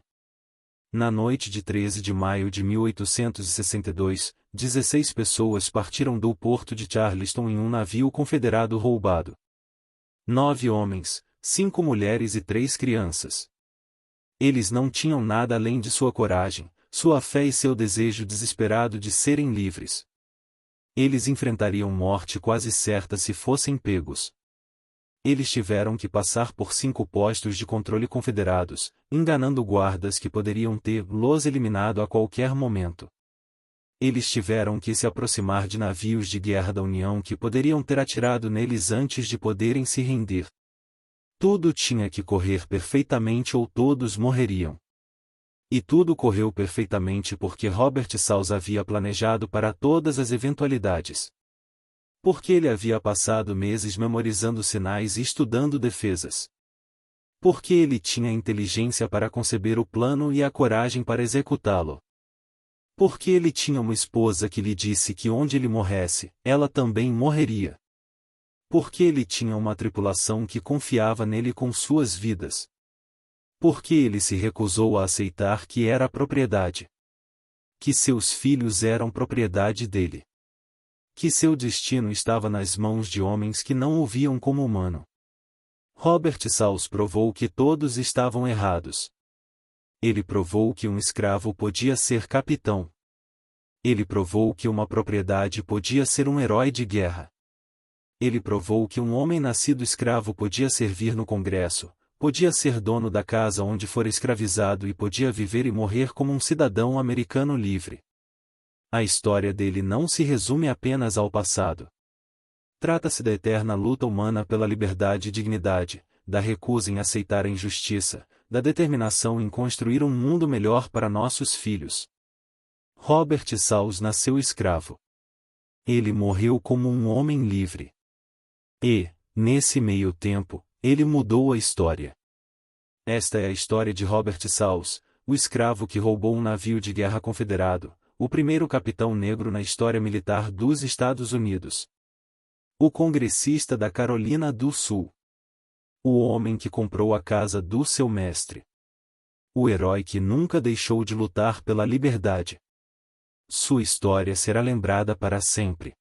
Na noite de 13 de maio de 1862, 16 pessoas partiram do porto de Charleston em um navio confederado roubado. 9 homens, 5 mulheres e 3 crianças. Eles não tinham nada além de sua coragem, sua fé e seu desejo desesperado de serem livres. Eles enfrentariam morte quase certa se fossem pegos. Eles tiveram que passar por 5 postos de controle confederados, enganando guardas que poderiam ter-los eliminado a qualquer momento. Eles tiveram que se aproximar de navios de guerra da União que poderiam ter atirado neles antes de poderem se render. Tudo tinha que correr perfeitamente ou todos morreriam. E tudo correu perfeitamente porque Robert Saus havia planejado para todas as eventualidades. Porque ele havia passado meses memorizando sinais e estudando defesas. Porque ele tinha a inteligência para conceber o plano e a coragem para executá-lo. Porque ele tinha uma esposa que lhe disse que onde ele morresse, ela também morreria. Porque ele tinha uma tripulação que confiava nele com suas vidas. Porque ele se recusou a aceitar que era propriedade. Que seus filhos eram propriedade dele. Que seu destino estava nas mãos de homens que não o viam como humano. Robert Saus provou que todos estavam errados. Ele provou que um escravo podia ser capitão. Ele provou que uma propriedade podia ser um herói de guerra. Ele provou que um homem nascido escravo podia servir no Congresso, podia ser dono da casa onde fora escravizado e podia viver e morrer como um cidadão americano livre. A história dele não se resume apenas ao passado. Trata-se da eterna luta humana pela liberdade e dignidade, da recusa em aceitar a injustiça, da determinação em construir um mundo melhor para nossos filhos. Robert Saus nasceu escravo. Ele morreu como um homem livre. E, nesse meio tempo, ele mudou a história. Esta é a história de Robert Saus, o escravo que roubou um navio de guerra confederado, o primeiro capitão negro na história militar dos Estados Unidos. O congressista da Carolina do Sul. O homem que comprou a casa do seu mestre. O herói que nunca deixou de lutar pela liberdade. Sua história será lembrada para sempre.